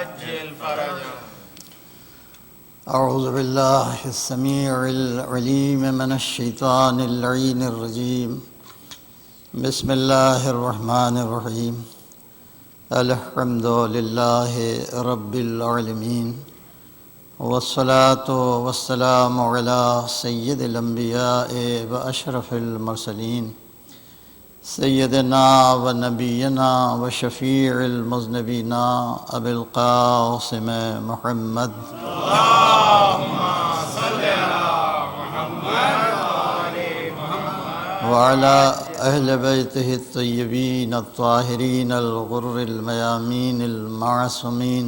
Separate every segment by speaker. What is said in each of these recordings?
Speaker 1: وعجل فرجهم.
Speaker 2: أعوذ بالله السميع العليم من الشيطان اللعين الرجيم. بسم الله الرحمن الرحيم. الحمد لله رب العالمين، والصلاة والسلام على سيد الأنبياء وأشرف المرسلين، سيدنا ونبينا وشفيع المذنبين أبي القاسم محمد
Speaker 1: اللهم صل على محمد وآل محمد
Speaker 2: وعلى أهل بيته الطيبين الطاهرين الغر الميامين المعصومين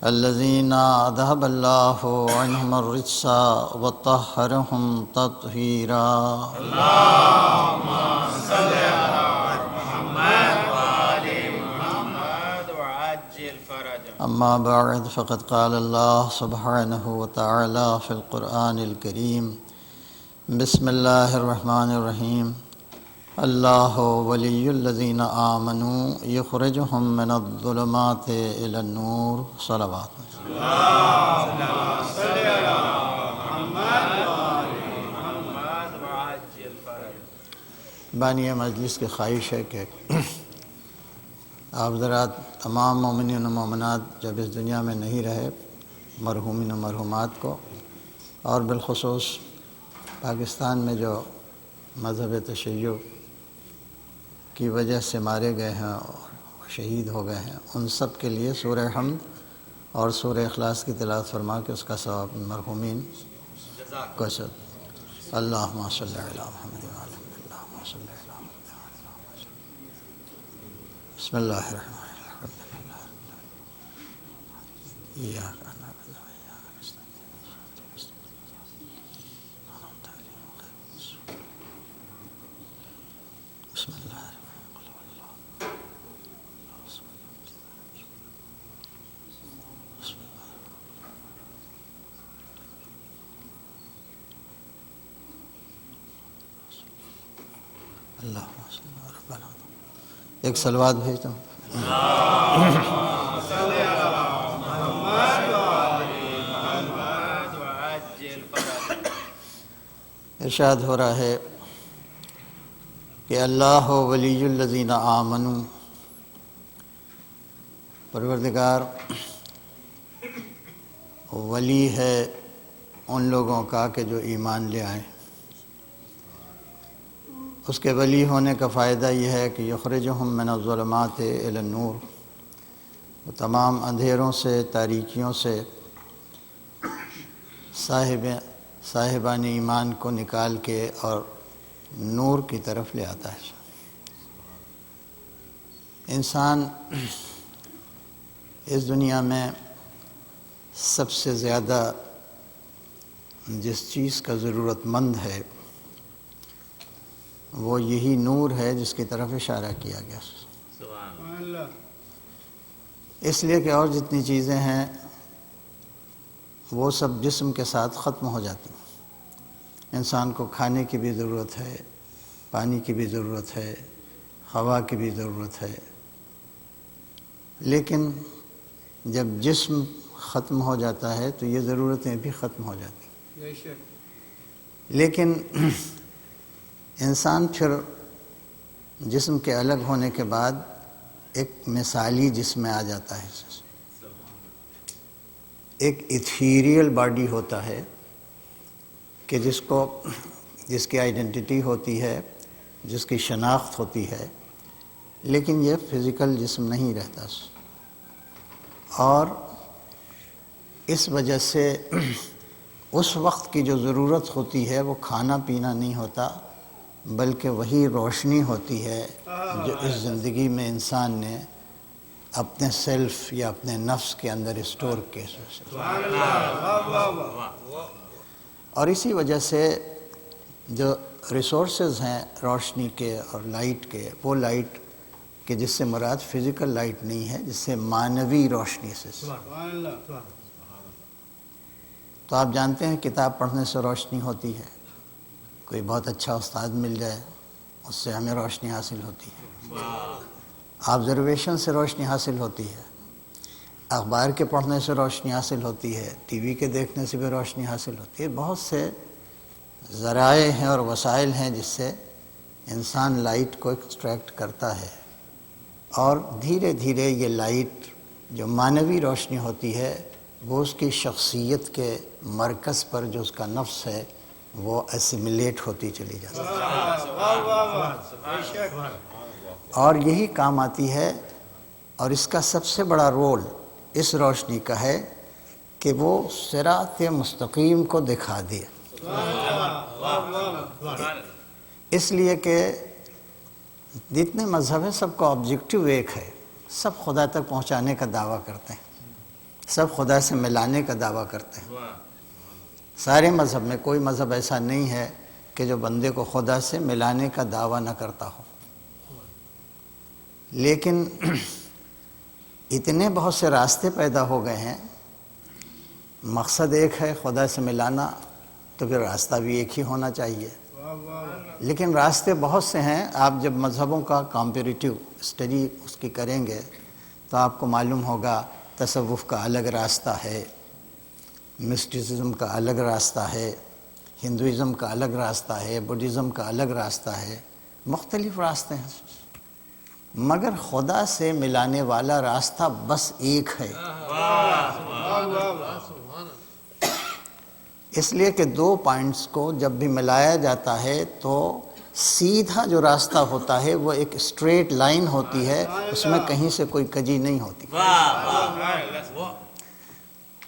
Speaker 2: الذين أذهب الله عنهم الرجس وطهرهم تطهيرا.
Speaker 1: اللهم صل على محمد وآل محمد وعجل فرجهم.
Speaker 2: أما بعد، فقد قال الله سبحانه وتعالى في القرآن الكريم: بسم الله الرحمن الرحيم. الله ولي الذين آمنوا يخرجهم من الظلمات إلى النور. صلوات.
Speaker 1: اللهم صل على محمد وآل محمد وعجل فرجهم.
Speaker 2: بانی مجلس کی خواہش ہے کہ آپ حضرات تمام مومنین و مومنات جب اس دنیا میں نہیں رہے، مرحومین و مرحومات کو، اور بالخصوص پاکستان میں جو مذہب تشیع کی وجہ سے مارے گئے ہیں اور شہید ہو گئے ہیں، ان سب کے لیے سورہ حمد اور سورہ اخلاص کی تلاوت فرما کے اس کا ثواب مرحومین کو سب. اللہم صلی علی محمد وعلی محمد. اللہم صلی علی محمد وعلی محمد. بسم اللہ الرحمن الرحیم. ایاک نعبد و ایاک نستعین. بسم اللہ الرحمن الرحیم. اللہ ربنا. ایک صلوات بھیجتا ہوں. ارشاد ہو رہا ہے کہ اللہ ولی الذین آمنوا، پروردگار ولی ہے ان لوگوں کا کہ جو ایمان لے آئیں. اس کے ولی ہونے کا فائدہ یہ ہے کہ یخرجہم من الظلمات الی النور، وہ تمام اندھیروں سے، تاریکیوں سے صاحبان ایمان کو نکال کے اور نور کی طرف لے آتا ہے. انسان اس دنیا میں سب سے زیادہ جس چیز کا ضرورت مند ہے وہ یہی نور ہے جس کی طرف اشارہ کیا گیا. اس لیے کہ اور جتنی چیزیں ہیں وہ سب جسم کے ساتھ ختم ہو جاتی ہیں. انسان کو کھانے کی بھی ضرورت ہے، پانی کی بھی ضرورت ہے، ہوا کی بھی ضرورت ہے، لیکن جب جسم ختم ہو جاتا ہے تو یہ ضرورتیں بھی ختم ہو جاتی ہیں. لیکن انسان پھر جسم کے الگ ہونے کے بعد ایک مثالی جسم میں آ جاتا ہے. ایک ایتھیریل باڈی ہوتا ہے کہ جس کی آئیڈینٹی ہوتی ہے، جس کی شناخت ہوتی ہے، لیکن یہ فزیکل جسم نہیں رہتا. اور اس وجہ سے اس وقت کی جو ضرورت ہوتی ہے وہ کھانا پینا نہیں ہوتا، بلکہ وہی روشنی ہوتی ہے جو اس زندگی میں انسان نے اپنے سیلف یا اپنے نفس کے اندر اسٹور کے. اور اسی وجہ سے جو ریسورسز ہیں روشنی کے اور لائٹ کے، وہ لائٹ کہ جس سے مراد فزیکل لائٹ نہیں ہے، جس سے معنوی روشنی سے. تو آپ جانتے ہیں کتاب پڑھنے سے روشنی ہوتی ہے، کوئی بہت اچھا استاد مل جائے اس سے ہمیں روشنی حاصل ہوتی ہے، آبزرویشن سے روشنی حاصل ہوتی ہے، اخبار کے پڑھنے سے روشنی حاصل ہوتی ہے، ٹی وی کے دیکھنے سے بھی روشنی حاصل ہوتی ہے. بہت سے ذرائع ہیں اور وسائل ہیں جس سے انسان لائٹ کو ایکسٹریکٹ کرتا ہے، اور دھیرے دھیرے یہ لائٹ جو معنوی روشنی ہوتی ہے وہ اس کی شخصیت کے مرکز پر جو اس کا نفس ہے وہ اسیمیلیٹ ہوتی چلی جاتی ہے، اور یہی کام آتی ہے. اور اس کا سب سے بڑا رول اس روشنی کا ہے کہ وہ صراط مستقیم کو دکھا دے. اس لیے کہ جتنے مذہب ہیں سب کا آبجیکٹیو ایک ہے، سب خدا تک پہنچانے کا دعویٰ کرتے ہیں، سب خدا سے ملانے کا دعویٰ کرتے ہیں. سارے مذہب میں کوئی مذہب ایسا نہیں ہے کہ جو بندے کو خدا سے ملانے کا دعویٰ نہ کرتا ہو. لیکن اتنے بہت سے راستے پیدا ہو گئے ہیں، مقصد ایک ہے خدا سے ملانا، تو پھر راستہ بھی ایک ہی ہونا چاہیے. لیکن راستے بہت سے ہیں. آپ جب مذہبوں کا کمپیریٹیو اسٹڈی اس کی کریں گے تو آپ کو معلوم ہوگا تصوف کا الگ راستہ ہے، مسٹیسزم کا الگ راستہ ہے، ہندوازم کا الگ راستہ ہے، بدھزم کا الگ راستہ ہے. مختلف راستے ہیں، مگر خدا سے ملانے والا راستہ بس ایک ہے. اس لیے کہ دو پوائنٹس کو جب بھی ملایا جاتا ہے تو سیدھا جو راستہ ہوتا ہے وہ ایک اسٹریٹ لائن ہوتی ہے، اس میں کہیں سے کوئی کجی نہیں ہوتی.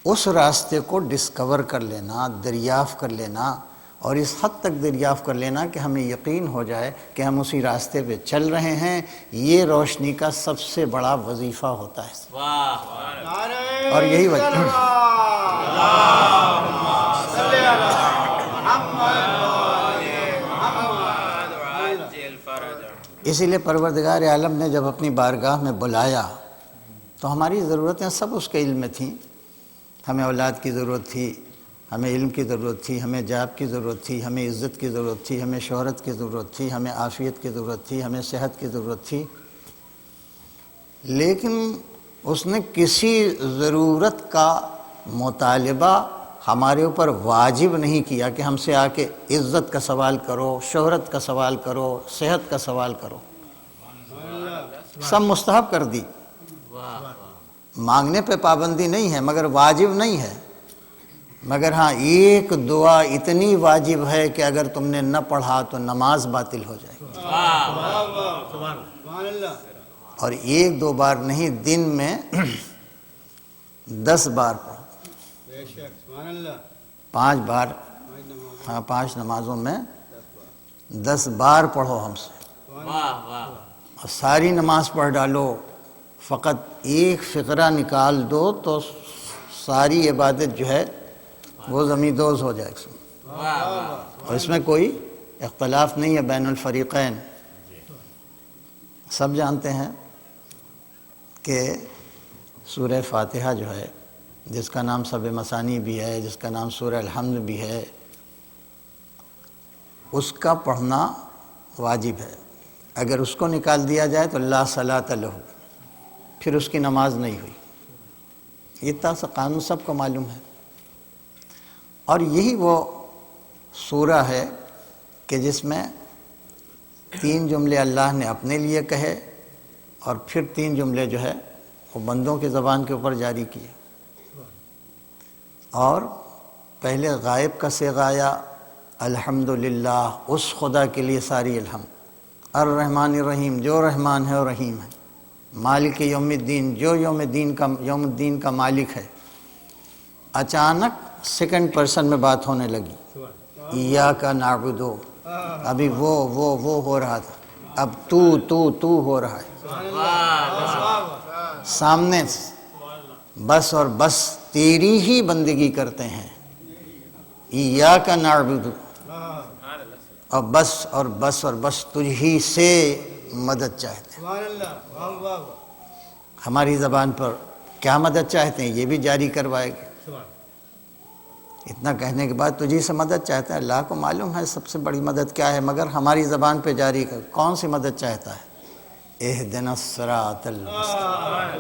Speaker 2: اس راستے کو ڈسکور کر لینا، دریافت کر لینا، اور اس حد تک دریافت کر لینا کہ ہمیں یقین ہو جائے کہ ہم اسی راستے پہ چل رہے ہیں، یہ روشنی کا سب سے بڑا وظیفہ ہوتا ہے. اور یہی وجہ اسی لیے پروردگار عالم نے جب اپنی بارگاہ میں بلایا تو ہماری ضرورتیں سب اس کے علم میں تھیں. ہمیں اولاد کی ضرورت تھی، ہمیں علم کی ضرورت تھی، ہمیں جاب کی ضرورت تھی، ہمیں عزت کی ضرورت تھی، ہمیں شہرت کی ضرورت تھی، ہمیں عافیت کی ضرورت تھی، ہمیں صحت کی ضرورت تھی. لیکن اس نے کسی ضرورت کا مطالبہ ہمارے اوپر واجب نہیں کیا کہ ہم سے آ کے عزت کا سوال کرو، شہرت کا سوال کرو، صحت کا سوال کرو. سب مستحب کر دی. مانگنے پہ پابندی نہیں ہے مگر واجب نہیں ہے. مگر ہاں ایک دعا اتنی واجب ہے کہ اگر تم نے نہ پڑھا تو نماز باطل ہو جائے گی. اور ایک دو بار نہیں، دن میں 10 بار پڑھو، 5 بار، ہاں 5 نمازوں میں 10 بار پڑھو ہم سے. اور ساری نماز پڑھ ڈالو، فقط ایک فقرہ نکال دو تو ساری عبادت جو ہے وہ زمیندوز ہو جائے گا. اور اس میں کوئی اختلاف نہیں ہے بین الفریقین. سب جانتے ہیں کہ سورہ فاتحہ جو ہے، جس کا نام سب مثانی بھی ہے، جس کا نام سورہ الحمد بھی ہے، اس کا پڑھنا واجب ہے. اگر اس کو نکال دیا جائے تو لا صلاۃ لہ، پھر اس کی نماز نہیں ہوئی. یہ تا قانون سب کو معلوم ہے. اور یہی وہ سورہ ہے کہ جس میں 3 جملے اللہ نے اپنے لیے کہے اور پھر 3 جملے جو ہے وہ بندوں کی زبان کے اوپر جاری کیے. اور پہلے غائب کا صیغہ آیا، الحمدللہ، اس خدا کے لیے ساری الحمد، الرحمن الرحیم، جو رحمان ہے اور رحیم ہے، مالک یوم الدین، جو یوم الدین کا مالک ہے. اچانک سیکنڈ پرسن میں بات ہونے لگی، ایاک نعبد، ابھی وہ ہو رہا تھا، اب تو ہو رہا ہے سامنے. بس اور بس تیری ہی بندگی کرتے ہیں، ایاک نعبد، اور بس تجھ ہی سے مدد چاہتے ہیں. ہماری زبان پر کیا مدد چاہتے ہیں یہ بھی جاری کروائے گے. اتنا کہنے کے بعد تجھی سے مدد چاہتا ہے، اللہ کو معلوم ہے سب سے بڑی مدد کیا ہے، مگر ہماری زبان پہ جاری کر. کون سی مدد چاہتا ہے؟ اہدنا الصراط المستقیم.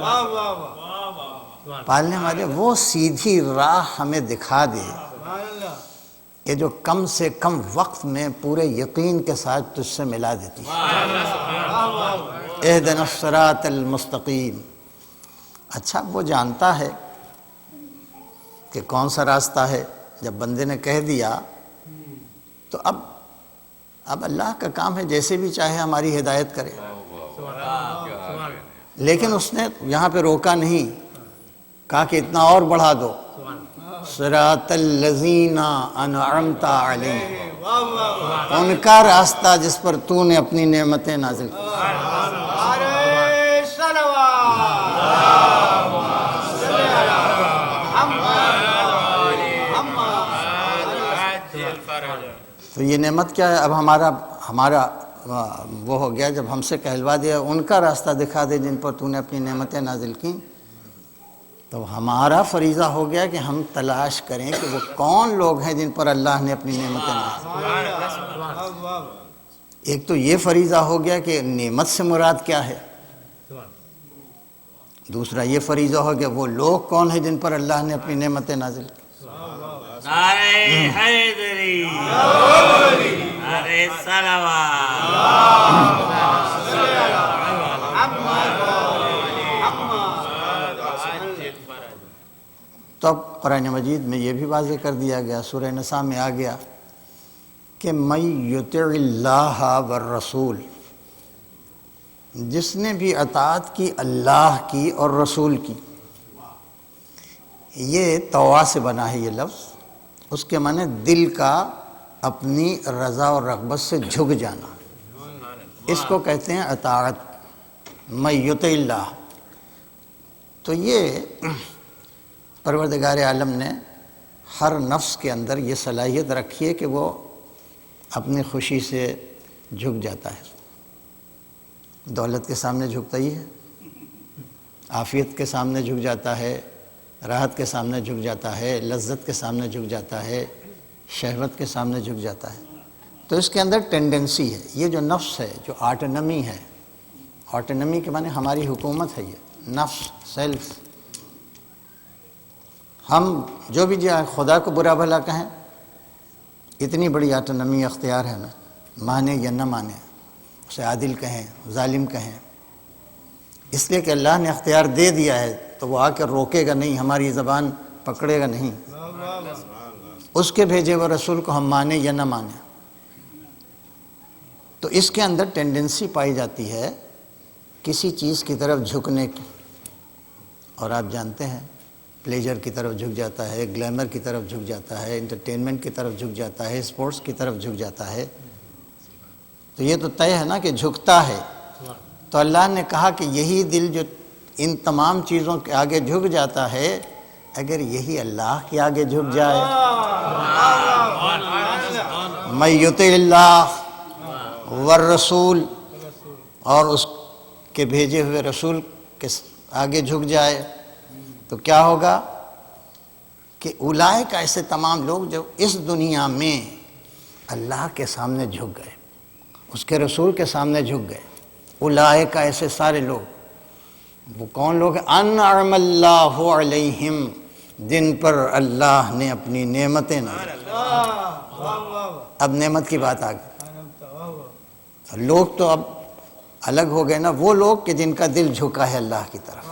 Speaker 2: پالنے والے وہ سیدھی راہ ہمیں دکھا دے کہ جو کم سے کم وقت میں پورے یقین کے ساتھ تجھ سے ملا دیتی ہے۔ اہدنا الصراط المستقیم۔ اچھا وہ جانتا ہے کہ کون سا راستہ ہے، جب بندے نے کہہ دیا تو اب اللہ کا کام ہے جیسے بھی چاہے ہماری ہدایت کرے، لیکن اس نے یہاں پہ روکا نہیں، کہا کہ اتنا اور بڑھا دو، صراط الذین انعمت علیہم، ان کا راستہ جس پر تو نے اپنی نعمتیں نازل کی۔ تو یہ نعمت کیا ہے؟ اب ہمارا وہ ہو گیا، جب ہم سے کہلوا دیا ان کا راستہ دکھا دے جن پر تو نے اپنی نعمتیں نازل کی، تو ہمارا فریضہ ہو گیا کہ ہم تلاش کریں کہ وہ کون لوگ ہیں جن پر اللہ نے اپنی نعمتیں نازل کی۔ ایک تو یہ فریضہ ہو گیا کہ نعمت سے مراد کیا ہے، دوسرا یہ فریضہ ہو گیا وہ لوگ کون ہیں جن پر اللہ نے اپنی نعمتیں نازل کی۔
Speaker 1: نعرہ حیدری، نعرہ صلوات۔
Speaker 2: تو اب قرآن مجید میں یہ بھی واضح کر دیا گیا، سورہ نساء میں آ گیا کہ من یطع اللہ والرسول، جس نے بھی اطاعت کی اللہ کی اور رسول کی۔ یہ طوع سے بنا ہے یہ لفظ، اس کے معنی دل کا اپنی رضا اور رغبت سے جھک جانا، اس کو کہتے ہیں اطاعت، من یطع اللہ۔ تو یہ پروردگار عالم نے ہر نفس کے اندر یہ صلاحیت رکھی ہے کہ وہ اپنی خوشی سے جھک جاتا ہے، دولت کے سامنے جھکتا ہی ہے، عافیت کے سامنے جھک جاتا ہے، راحت کے سامنے جھک جاتا ہے، لذت کے سامنے جھک جاتا ہے، شہوت کے سامنے جھک جاتا ہے۔ تو اس کے اندر ٹینڈنسی ہے، یہ جو نفس ہے، جو آٹونمی ہے، آٹونمی کے معنی ہماری حکومت ہے، یہ نفس، سیلف، ہم جو بھی جائے خدا کو برا بھلا کہیں، اتنی بڑی آٹونمی اختیار ہے ہمیں، مانے یا نہ مانے، اسے عادل کہیں، ظالم کہیں، اس لیے کہ اللہ نے اختیار دے دیا ہے تو وہ آ کر روکے گا نہیں، ہماری زبان پکڑے گا نہیں، اس کے بھیجے ہوئے رسول کو ہم مانیں یا نہ مانیں۔ تو اس کے اندر ٹینڈنسی پائی جاتی ہے کسی چیز کی طرف جھکنے کی، اور آپ جانتے ہیں پلیجر کی طرف جھک جاتا ہے، گلیمر کی طرف جھک جاتا ہے، انٹرٹینمنٹ کی طرف جھک جاتا ہے، اسپورٹس کی طرف جھک جاتا ہے۔ تو یہ تو طے ہے نا کہ جھکتا ہے۔ تو اللہ نے کہا کہ یہی دل جو ان تمام چیزوں کے آگے جھک جاتا ہے، اگر یہی اللہ کے آگے جھک جائے، من یطع اللہ والرسول، اور اس کے بھیجے ہوئے رسول کے آگے جھک جائے، تو کیا ہوگا کہ اولئک، ایسے تمام لوگ جو اس دنیا میں اللہ کے سامنے جھک گئے، اس کے رسول کے سامنے جھک گئے، اولئک، ایسے سارے لوگ، وہ کون لوگ ہیں؟ انعم اللہ علیہم، جن پر اللہ نے اپنی نعمتیں نازل کی۔ اب نعمت کی بات آ گئی، لوگ تو اب الگ ہو گئے نا، وہ لوگ کہ جن کا دل جھکا ہے اللہ کی طرف،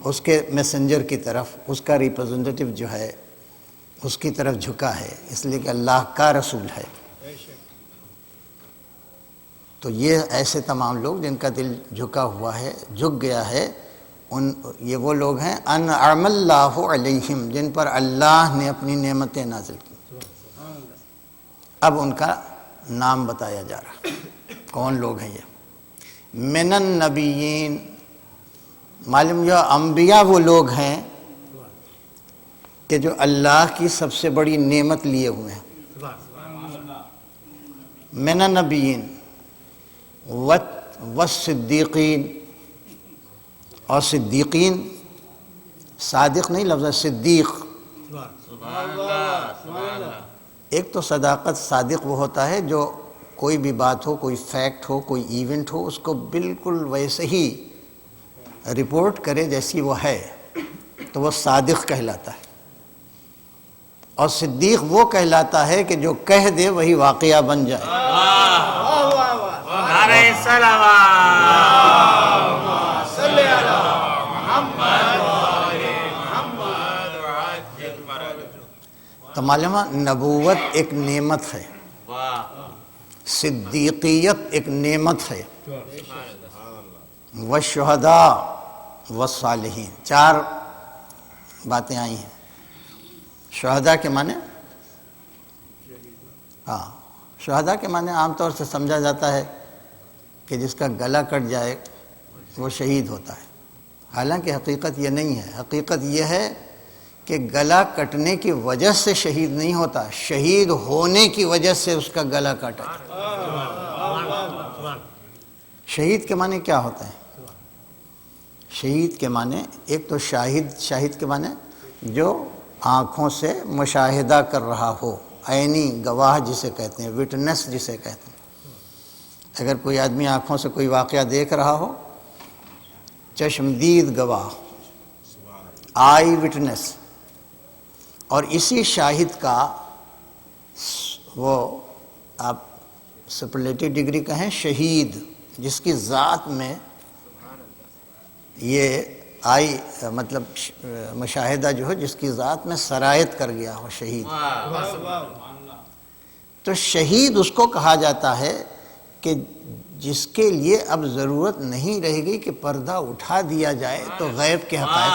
Speaker 2: اس کے میسنجر کی طرف، اس کا ریپرزنٹیٹیو جو ہے اس کی طرف جھکا ہے، اس لیے کہ اللہ کا رسول ہے۔ تو یہ ایسے تمام لوگ جن کا دل جھکا ہوا ہے، جھک گیا ہے، یہ وہ لوگ ہیں انعم اللہ علیہم، جن پر اللہ نے اپنی نعمتیں نازل کی۔ اب ان کا نام بتایا جا رہا، کون لوگ ہیں یہ؟ من النبیین، معلوم یہ انبیاء وہ لوگ ہیں کہ جو اللہ کی سب سے بڑی نعمت لیے ہوئے ہیں۔ من النبیین والصدیقین، اور صدیقین، صادق نہیں لفظ ہے، صدیق۔ ایک تو صداقت، صادق وہ ہوتا ہے جو کوئی بھی بات ہو، کوئی فیکٹ ہو، کوئی ایونٹ ہو، اس کو بالکل ویسے ہی رپورٹ کرے جیسی وہ ہے، تو وہ صادق کہلاتا ہے، اور صدیق وہ کہلاتا ہے کہ جو کہہ دے وہی واقعہ بن جائے۔
Speaker 1: نعرہ صلوات،
Speaker 2: تو معلوم ہے نبوت ایک نعمت ہے،
Speaker 1: واہ،
Speaker 2: صدیقیت ایک نعمت ہے، والشہداء والصالحین، چار باتیں آئی ہیں۔ شہداء کے معنی، ہاں شہداء کے معنی عام طور سے سمجھا جاتا ہے کہ جس کا گلا کٹ جائے وہ شہید ہوتا ہے، حالانکہ حقیقت یہ نہیں ہے۔ حقیقت یہ ہے کہ گلا کٹنے کی وجہ سے شہید نہیں ہوتا، شہید ہونے کی وجہ سے اس کا گلا کٹا۔ شہید کے معنی کیا ہوتا ہے؟ شہید کے معنی ایک تو شاہد کے معنی جو آنکھوں سے مشاہدہ کر رہا ہو، عینی گواہ جسے کہتے ہیں، وٹنس جسے کہتے ہیں۔ اگر کوئی آدمی آنکھوں سے کوئی واقعہ دیکھ رہا ہو، چشمدید گواہ، آئی وٹنس، اور اسی شاہد کا وہ آپ سپرلیٹو ڈگری کہیں شہید، جس کی ذات میں یہ آئی مطلب مشاہدہ جو ہے جس کی ذات میں سرایت کر گیا ہو، شہید۔ تو شہید اس کو کہا جاتا ہے کہ جس کے لیے اب ضرورت نہیں رہے گی کہ پردہ اٹھا دیا جائے تو غیب کے حقائق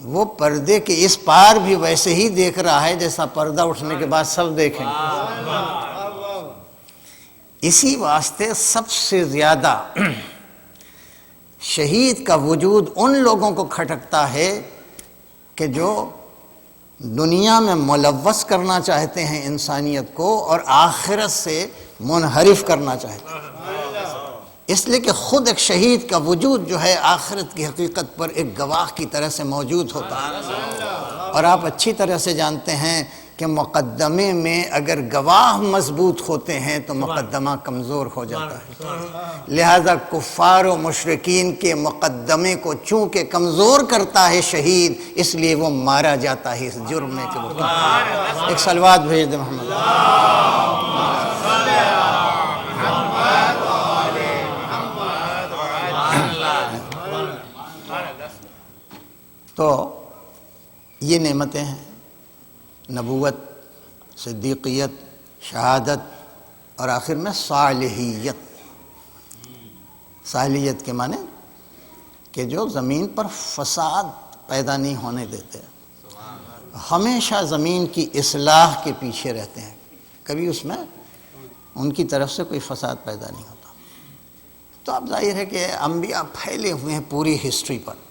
Speaker 2: وہ پردے کے اس پار بھی ویسے ہی دیکھ رہا ہے جیسا پردہ اٹھنے کے بعد سب دیکھیں گے۔ اسی واسطے سب سے زیادہ شہید کا وجود ان لوگوں کو کھٹکتا ہے کہ جو دنیا میں ملوث کرنا چاہتے ہیں انسانیت کو اور آخرت سے منحرف کرنا چاہتے ہیں۔ اس لیے کہ خود ایک شہید کا وجود جو ہے آخرت کی حقیقت پر ایک گواہ کی طرح سے موجود ہوتا ہے، اور آپ اچھی طرح سے جانتے ہیں کہ مقدمے میں اگر گواہ مضبوط ہوتے ہیں تو مقدمہ کمزور ہو جاتا ہے۔ لہذا کفار و مشرکین کے مقدمے کو چونکہ کمزور کرتا ہے شہید، اس لیے وہ مارا جاتا ہے اس جرم میں کہ وہ ایک صلوات بھیج دیں محمد۔ تو یہ نعمتیں ہیں، نبوت، صدیقیت، شہادت، اور آخر میں صالحیت۔ صالحیت کے معنی کہ جو زمین پر فساد پیدا نہیں ہونے دیتے، ہمیشہ زمین کی اصلاح کے پیچھے رہتے ہیں، کبھی اس میں ان کی طرف سے کوئی فساد پیدا نہیں ہوتا۔ تو اب ظاہر ہے کہ انبیاء پھیلے ہوئے ہیں پوری ہسٹری پر،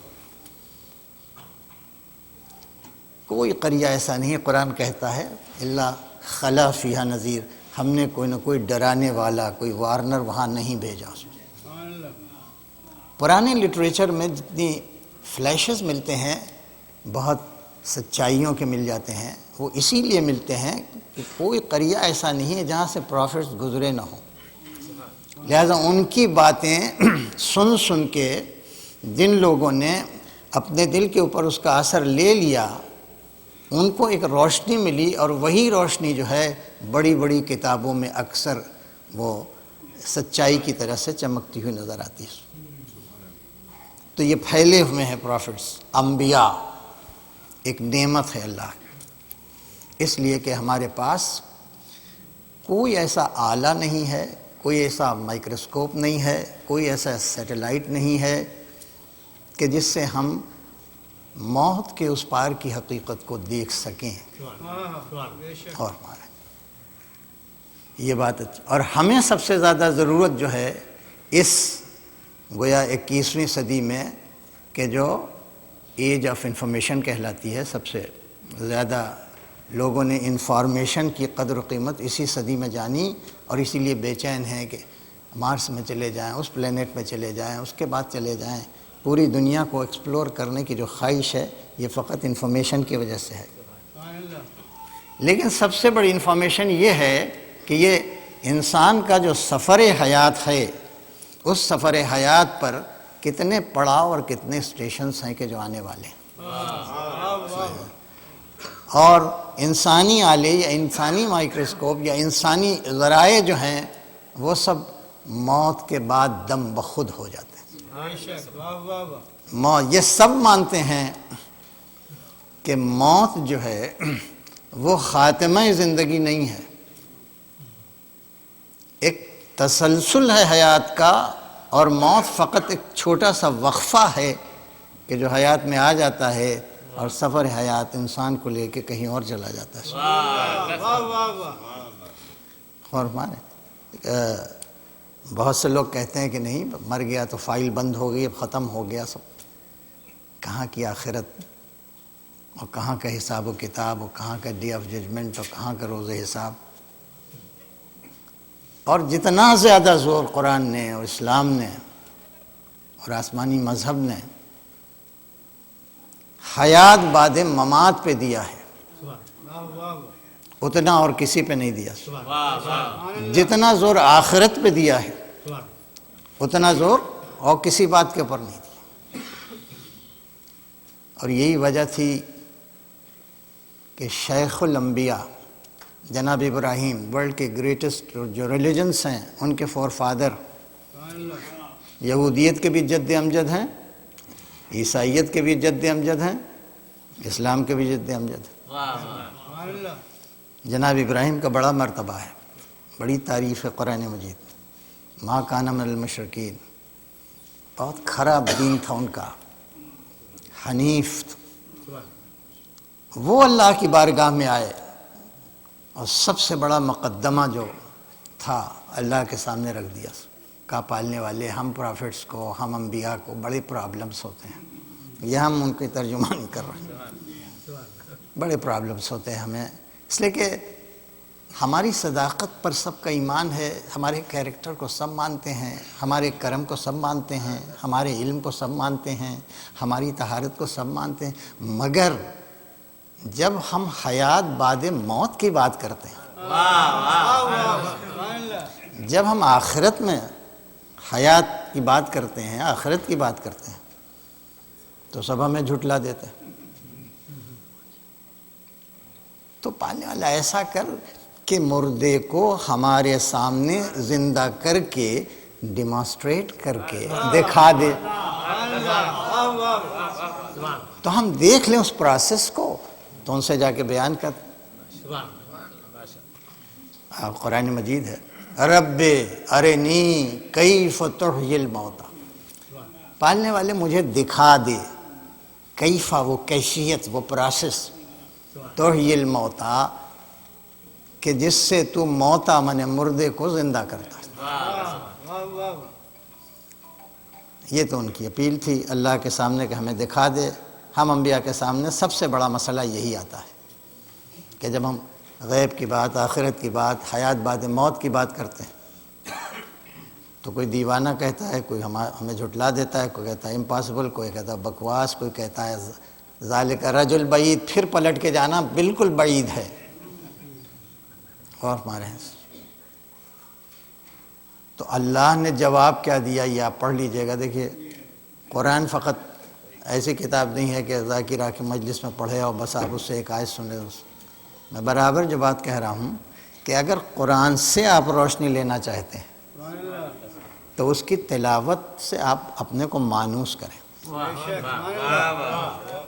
Speaker 2: کوئی قریہ ایسا نہیں ہے، قرآن کہتا ہے اللہ خلا فیہا نذیر، ہم نے کوئی نہ کوئی ڈرانے والا، کوئی وارنر وہاں نہیں بھیجا۔ پرانے لٹریچر میں جتنی فلیشز ملتے ہیں، بہت سچائیوں کے مل جاتے ہیں، وہ اسی لیے ملتے ہیں کہ کوئی قریہ ایسا نہیں ہے جہاں سے پروفٹس گزرے نہ ہوں۔ لہذا ان کی باتیں سن سن کے جن لوگوں نے اپنے دل کے اوپر اس کا اثر لے لیا، ان کو ایک روشنی ملی، اور وہی روشنی جو ہے بڑی بڑی کتابوں میں اکثر وہ سچائی کی طرح سے چمکتی ہوئی نظر آتی ہے۔ تو یہ پھیلے ہوئے ہیں پروفٹس، انبیاء، ایک نعمت ہے اللہ کی، اس لیے کہ ہمارے پاس کوئی ایسا آلہ نہیں ہے، کوئی ایسا مائکروسکوپ نہیں ہے، کوئی ایسا سیٹلائٹ نہیں ہے کہ جس سے ہم موت کے اس پار کی حقیقت کو دیکھ سکیں۔ اور ہمارے یہ بات اور ہمیں سب سے زیادہ ضرورت جو ہے اس گویا 21ویں صدی میں، کہ جو ایج آف انفارمیشن کہلاتی ہے، سب سے زیادہ لوگوں نے انفارمیشن کی قدر و قیمت اسی صدی میں جانی، اور اسی لیے بے چین ہیں کہ مارس میں چلے جائیں، اس پلینٹ میں چلے جائیں، اس کے بعد چلے جائیں۔ پوری دنیا کو ایکسپلور کرنے کی جو خواہش ہے، یہ فقط انفارمیشن کی وجہ سے ہے۔ لیکن سب سے بڑی انفارمیشن یہ ہے کہ یہ انسان کا جو سفر حیات ہے، اس سفر حیات پر کتنے پڑاؤ اور کتنے اسٹیشنز ہیں کہ جو آنے والے ہیں، اور انسانی آلے یا انسانی مائکروسکوپ یا انسانی ذرائع جو ہیں وہ سب موت کے بعد دم بخود ہو جاتے ہیں۔ یہ سب مانتے ہیں کہ موت جو ہے وہ خاتمہ زندگی نہیں ہے، ایک تسلسل ہے حیات کا، اور موت فقط ایک چھوٹا سا وقفہ ہے کہ جو حیات میں آ جاتا ہے اور سفر حیات انسان کو لے کے کہیں اور چلا جاتا ہے۔ اور مانے بہت سے لوگ کہتے ہیں کہ نہیں، مر گیا تو فائل بند ہو گئی، اب ختم ہو گیا سب۔ کہاں کی آخرت، اور کہاں کا حساب و کتاب، اور کہاں کا ڈے آف ججمنٹ، اور کہاں کا روز حساب۔ اور جتنا زیادہ زور قرآن نے اور اسلام نے اور آسمانی مذہب نے حیات بعد ممات پہ دیا ہے، اتنا اور کسی پہ نہیں دیا۔ جتنا زور آخرت پہ دیا ہے اتنا زور اور کسی بات کے اوپر نہیں دیا۔ اور یہی وجہ تھی کہ شیخ الانبیاء جناب ابراہیم، ورلڈ کے گریٹسٹ جو ریلیجنس ہیں، ان کے فور فادر یہودیت کے بھی جد امجد ہیں، عیسائیت کے بھی جد امجد ہیں، اسلام کے بھی جد امجد ہیں۔ جناب ابراہیم کا بڑا مرتبہ ہے، بڑی تعریف ہے قرآن مجید۔ ما کان من المشرکین، بہت خراب دین تھا ان کا، حنیف۔ وہ اللہ کی بارگاہ میں آئے اور سب سے بڑا مقدمہ جو تھا اللہ کے سامنے رکھ دیا۔ کا پالنے والے ہم پرافٹس کو، ہم انبیاء کو بڑے پرابلمس ہوتے ہیں، یہ ہم ان کی ترجمہ نہیں کر رہے ہیں، بڑے پرابلمس ہوتے ہیں ہمیں، اس لیے کہ ہماری صداقت پر سب کا ایمان ہے، ہمارے کیریکٹر کو سب مانتے ہیں، ہمارے کرم کو سب مانتے ہیں، ہمارے علم کو سب مانتے ہیں، ہماری طہارت کو سب مانتے ہیں، مگر جب ہم حیات بعد موت کی بات کرتے ہیں، جب ہم آخرت میں حیات کی بات کرتے ہیں، آخرت کی بات کرتے ہیں، تو سب ہمیں جھٹلا دیتے ہیں۔ تو پالنے والا ایسا کر کہ مردے کو ہمارے سامنے زندہ کر کے ڈیمانسٹریٹ کر کے دکھا دے، تو ہم دیکھ لیں اس پروسیس کو، تو ان سے جا کے بیان کر۔ قرآن مجید ہے، رب ارنی کیف تحیی الموتى، پالنے والے مجھے دکھا دے، کیفا وہ کیفیت، وہ پروسیس، تحیی الموتى کہ جس سے تو موتا من مردے کو زندہ کرتا ہے۔ یہ تو ان کی اپیل تھی اللہ کے سامنے کہ ہمیں دکھا دے۔ ہم انبیاء کے سامنے سب سے بڑا مسئلہ یہی آتا ہے کہ جب ہم غیب کی بات، آخرت کی بات، حیات بعد موت کی بات کرتے ہیں تو کوئی دیوانہ کہتا ہے، کوئی ہمیں جھٹلا دیتا ہے، کوئی کہتا ہے امپاسبل، کوئی کہتا ہے بکواس، کوئی کہتا ہے ذالک رجل بعید، پھر پلٹ کے جانا بالکل بعید ہے۔ اور ہمارے ہیں تو اللہ نے جواب کیا دیا یہ آپ پڑھ لیجئے گا۔ دیکھیے قرآن فقط ایسی کتاب نہیں ہے کہ ذاکرہ کی مجلس میں پڑھے اور بس آپ اس سے ایک آیت سن لیں۔ میں برابر جو بات کہہ رہا ہوں کہ اگر قرآن سے آپ روشنی لینا چاہتے ہیں تو اس کی تلاوت سے آپ اپنے کو مانوس کریں۔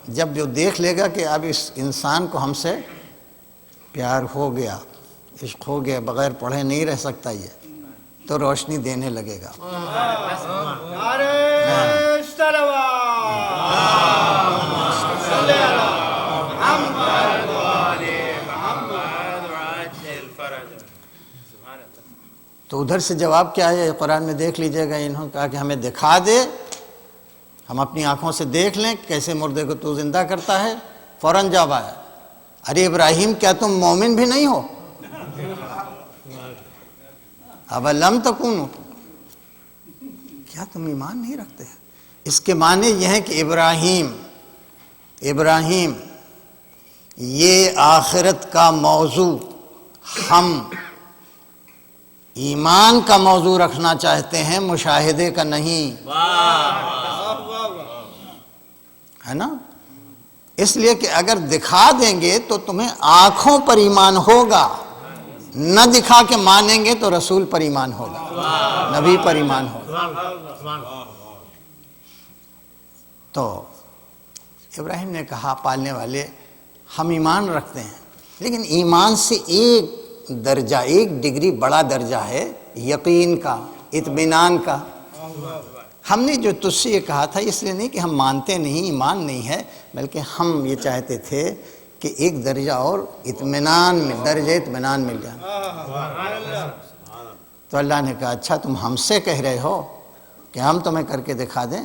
Speaker 2: جب جو دیکھ لے گا کہ اب اس انسان کو ہم سے پیار ہو گیا، عشق ہو گیا، بغیر پڑھے نہیں رہ سکتا، یہ تو روشنی دینے لگے گا۔ تو ادھر سے جواب کیا ہے قرآن میں دیکھ لیجئے گا۔ انہوں نے کہا کہ ہمیں دکھا دے، ہم اپنی آنکھوں سے دیکھ لیں کیسے مردے کو تو زندہ کرتا ہے۔ فوراً جواب آیا، ارے ابراہیم کیا تم مومن بھی نہیں ہو؟ اولم تکونوا، کیا تم ایمان نہیں رکھتے؟ اس کے معنی یہ ہے کہ ابراہیم یہ آخرت کا موضوع ہم ایمان کا موضوع رکھنا چاہتے ہیں، مشاہدے کا نہیں، ہے نا؟ اس لیے کہ اگر دکھا دیں گے تو تمہیں آنکھوں پر ایمان ہوگا، نہ دکھا کے مانیں گے تو رسول پر ایمان ہوگا، نبی پر ایمان ہوگا۔ تو ابراہیم نے کہا پالنے والے ہم ایمان رکھتے ہیں، لیکن ایمان سے ایک درجہ، ایک ڈگری بڑا درجہ ہے یقین کا، اطمینان کا۔ ہم نے جو تجھ سے یہ کہا تھا اس لیے نہیں کہ ہم مانتے نہیں، ایمان نہیں ہے، بلکہ ہم یہ چاہتے تھے کہ ایک درجہ اور اطمینان میں، درجہ اطمینان مل جائے۔ تو اللہ نے کہا اچھا تم ہم سے کہہ رہے ہو کہ ہم تمہیں کر کے دکھا دیں،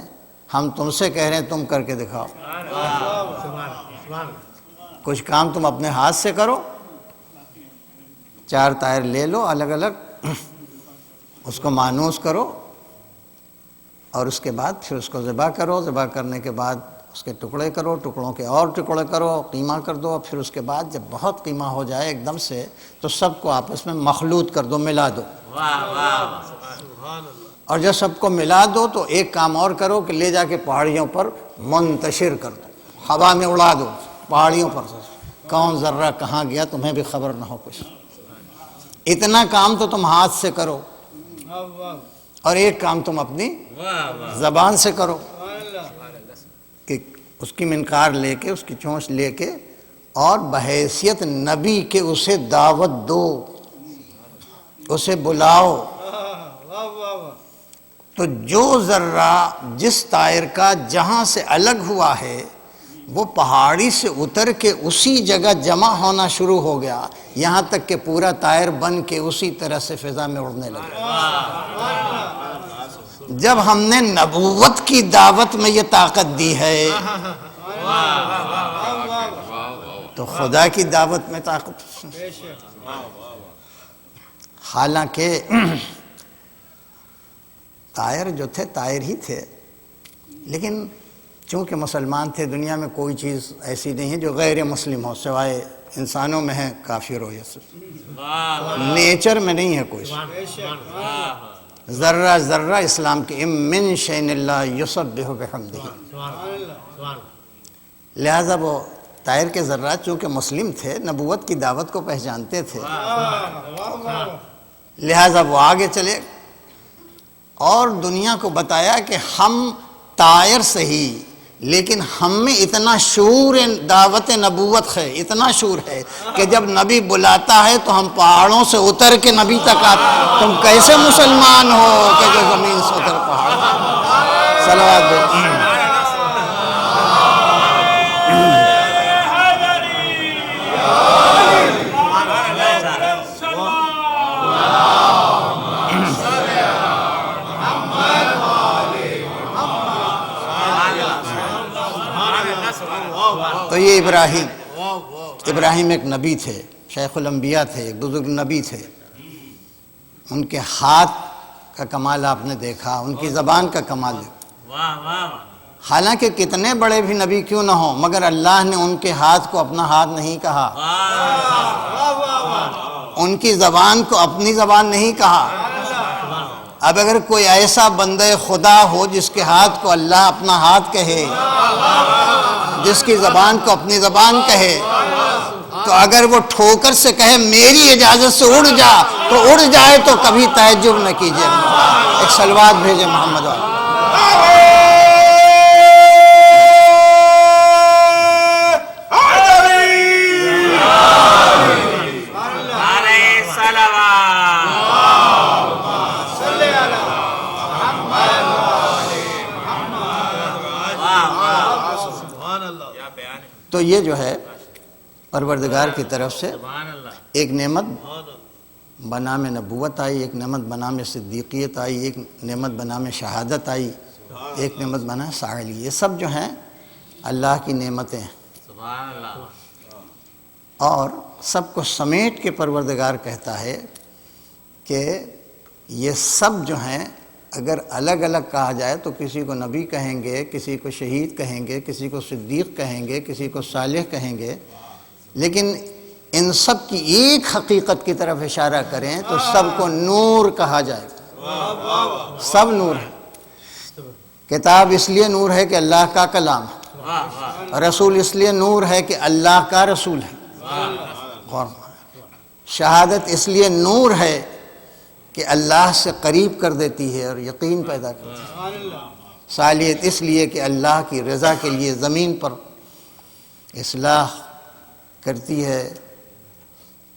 Speaker 2: ہم تم سے کہہ رہے ہیں تم کر کے دکھاؤ۔ کچھ کام تم اپنے ہاتھ سے کرو، 4 ٹائر لے لو الگ الگ، اس کو مانوس کرو، اور اس کے بعد پھر اس کو ذبح کرو، ذبح کرنے کے بعد اس کے ٹکڑے کرو، ٹکڑوں کے اور ٹکڑے کرو، قیمہ کر دو، پھر اس کے بعد جب بہت قیمہ ہو جائے ایک دم سے تو سب کو آپس میں مخلوط کر دو، ملا دو۔ اور جب سب کو ملا دو تو ایک کام اور کرو کہ لے جا کے پہاڑیوں پر منتشر کر دو، ہوا میں اڑا دو پہاڑیوں پر، کون ذرہ کہاں گیا تمہیں بھی خبر نہ ہو کچھ۔ اتنا کام تو تم ہاتھ سے کرو، اور ایک کام تم اپنی زبان سے کرو کہ اس کی منقار لے کے، اس کی چونچ لے کے، اور بحیثیت نبی کے اسے دعوت دو، اسے بلاؤ۔ تو جو ذرہ جس طائر کا جہاں سے الگ ہوا ہے وہ پہاڑی سے اتر کے اسی جگہ جمع ہونا شروع ہو گیا، یہاں تک کہ پورا طائر بن کے اسی طرح سے فضا میں اڑنے لگا۔ جب ہم نے نبوت کی دعوت میں یہ طاقت دی ہے تو خدا کی دعوت میں طاقت۔ حالانکہ طائر جو تھے طائر ہی تھے، لیکن چونکہ مسلمان تھے، دنیا میں کوئی چیز ایسی نہیں ہے جو غیر مسلم ہو، سوائے انسانوں میں ہے کافر ہو، یہ نیچر میں نہیں ہے کوئی۔ ذرہ ذرہ اسلام کے ام من شیء الا یسبح بحمدہ۔ لہذا وہ طائر کے ذرات چونکہ مسلم تھے، نبوت کی دعوت کو پہچانتے تھے، لہذا وہ آگے چلے اور دنیا کو بتایا کہ ہم طائر صحیح، لیکن ہم میں اتنا شعور دعوت نبوت ہے، اتنا شعور ہے کہ جب نبی بلاتا ہے تو ہم پہاڑوں سے اتر کے نبی تک آتے۔ تم کیسے مسلمان ہو کہ جو زمین سے اتر پہاڑ؟ صلوات دو۔ تو یہ ابراہیم ایک نبی تھے، شیخ الانبیاء تھے، ایک بزرگ نبی تھے۔ ان کے ہاتھ کا کمال آپ نے دیکھا، ان کی زبان کا کمال دیکھا۔ حالانکہ کتنے بڑے بھی نبی کیوں نہ ہوں، مگر اللہ نے ان کے ہاتھ کو اپنا ہاتھ نہیں کہا، ان کی زبان کو اپنی زبان نہیں کہا۔ اب اگر کوئی ایسا بندہ خدا ہو جس کے ہاتھ کو اللہ اپنا ہاتھ کہے، جس کی زبان کو اپنی زبان کہے، تو اگر وہ ٹھوکر سے کہے میری اجازت سے اڑ جا تو اڑ جائے تو کبھی تعجب نہ کیجیے۔ ایک صلوات بھیجے محمد والے۔ تو یہ جو ہے پروردگار کی طرف سے ایک نعمت بنام نبوت آئی، ایک نعمت بنام صدیقیت آئی، ایک نعمت بنام شہادت آئی، ایک نعمت بنام ساحلی۔ یہ سب جو ہیں اللہ کی نعمتیں ہیں، اور سب کو سمیٹ کے پروردگار کہتا ہے کہ یہ سب جو ہیں اگر الگ الگ کہا جائے تو کسی کو نبی کہیں گے، کسی کو شہید کہیں گے، کسی کو صدیق کہیں گے، کسی کو صالح کہیں گے، لیکن ان سب کی ایک حقیقت کی طرف اشارہ کریں تو سب کو نور کہا جائے گا. سب نور ہے. کتاب اس لیے نور ہے کہ اللہ کا کلام ہے. رسول اس لیے نور ہے کہ اللہ کا رسول ہے. شہادت اس لیے نور ہے کہ اللہ سے قریب کر دیتی ہے اور یقین پیدا کرتی ہے. صالحیت اس لیے کہ اللہ کی رضا کے لیے زمین پر اصلاح کرتی ہے.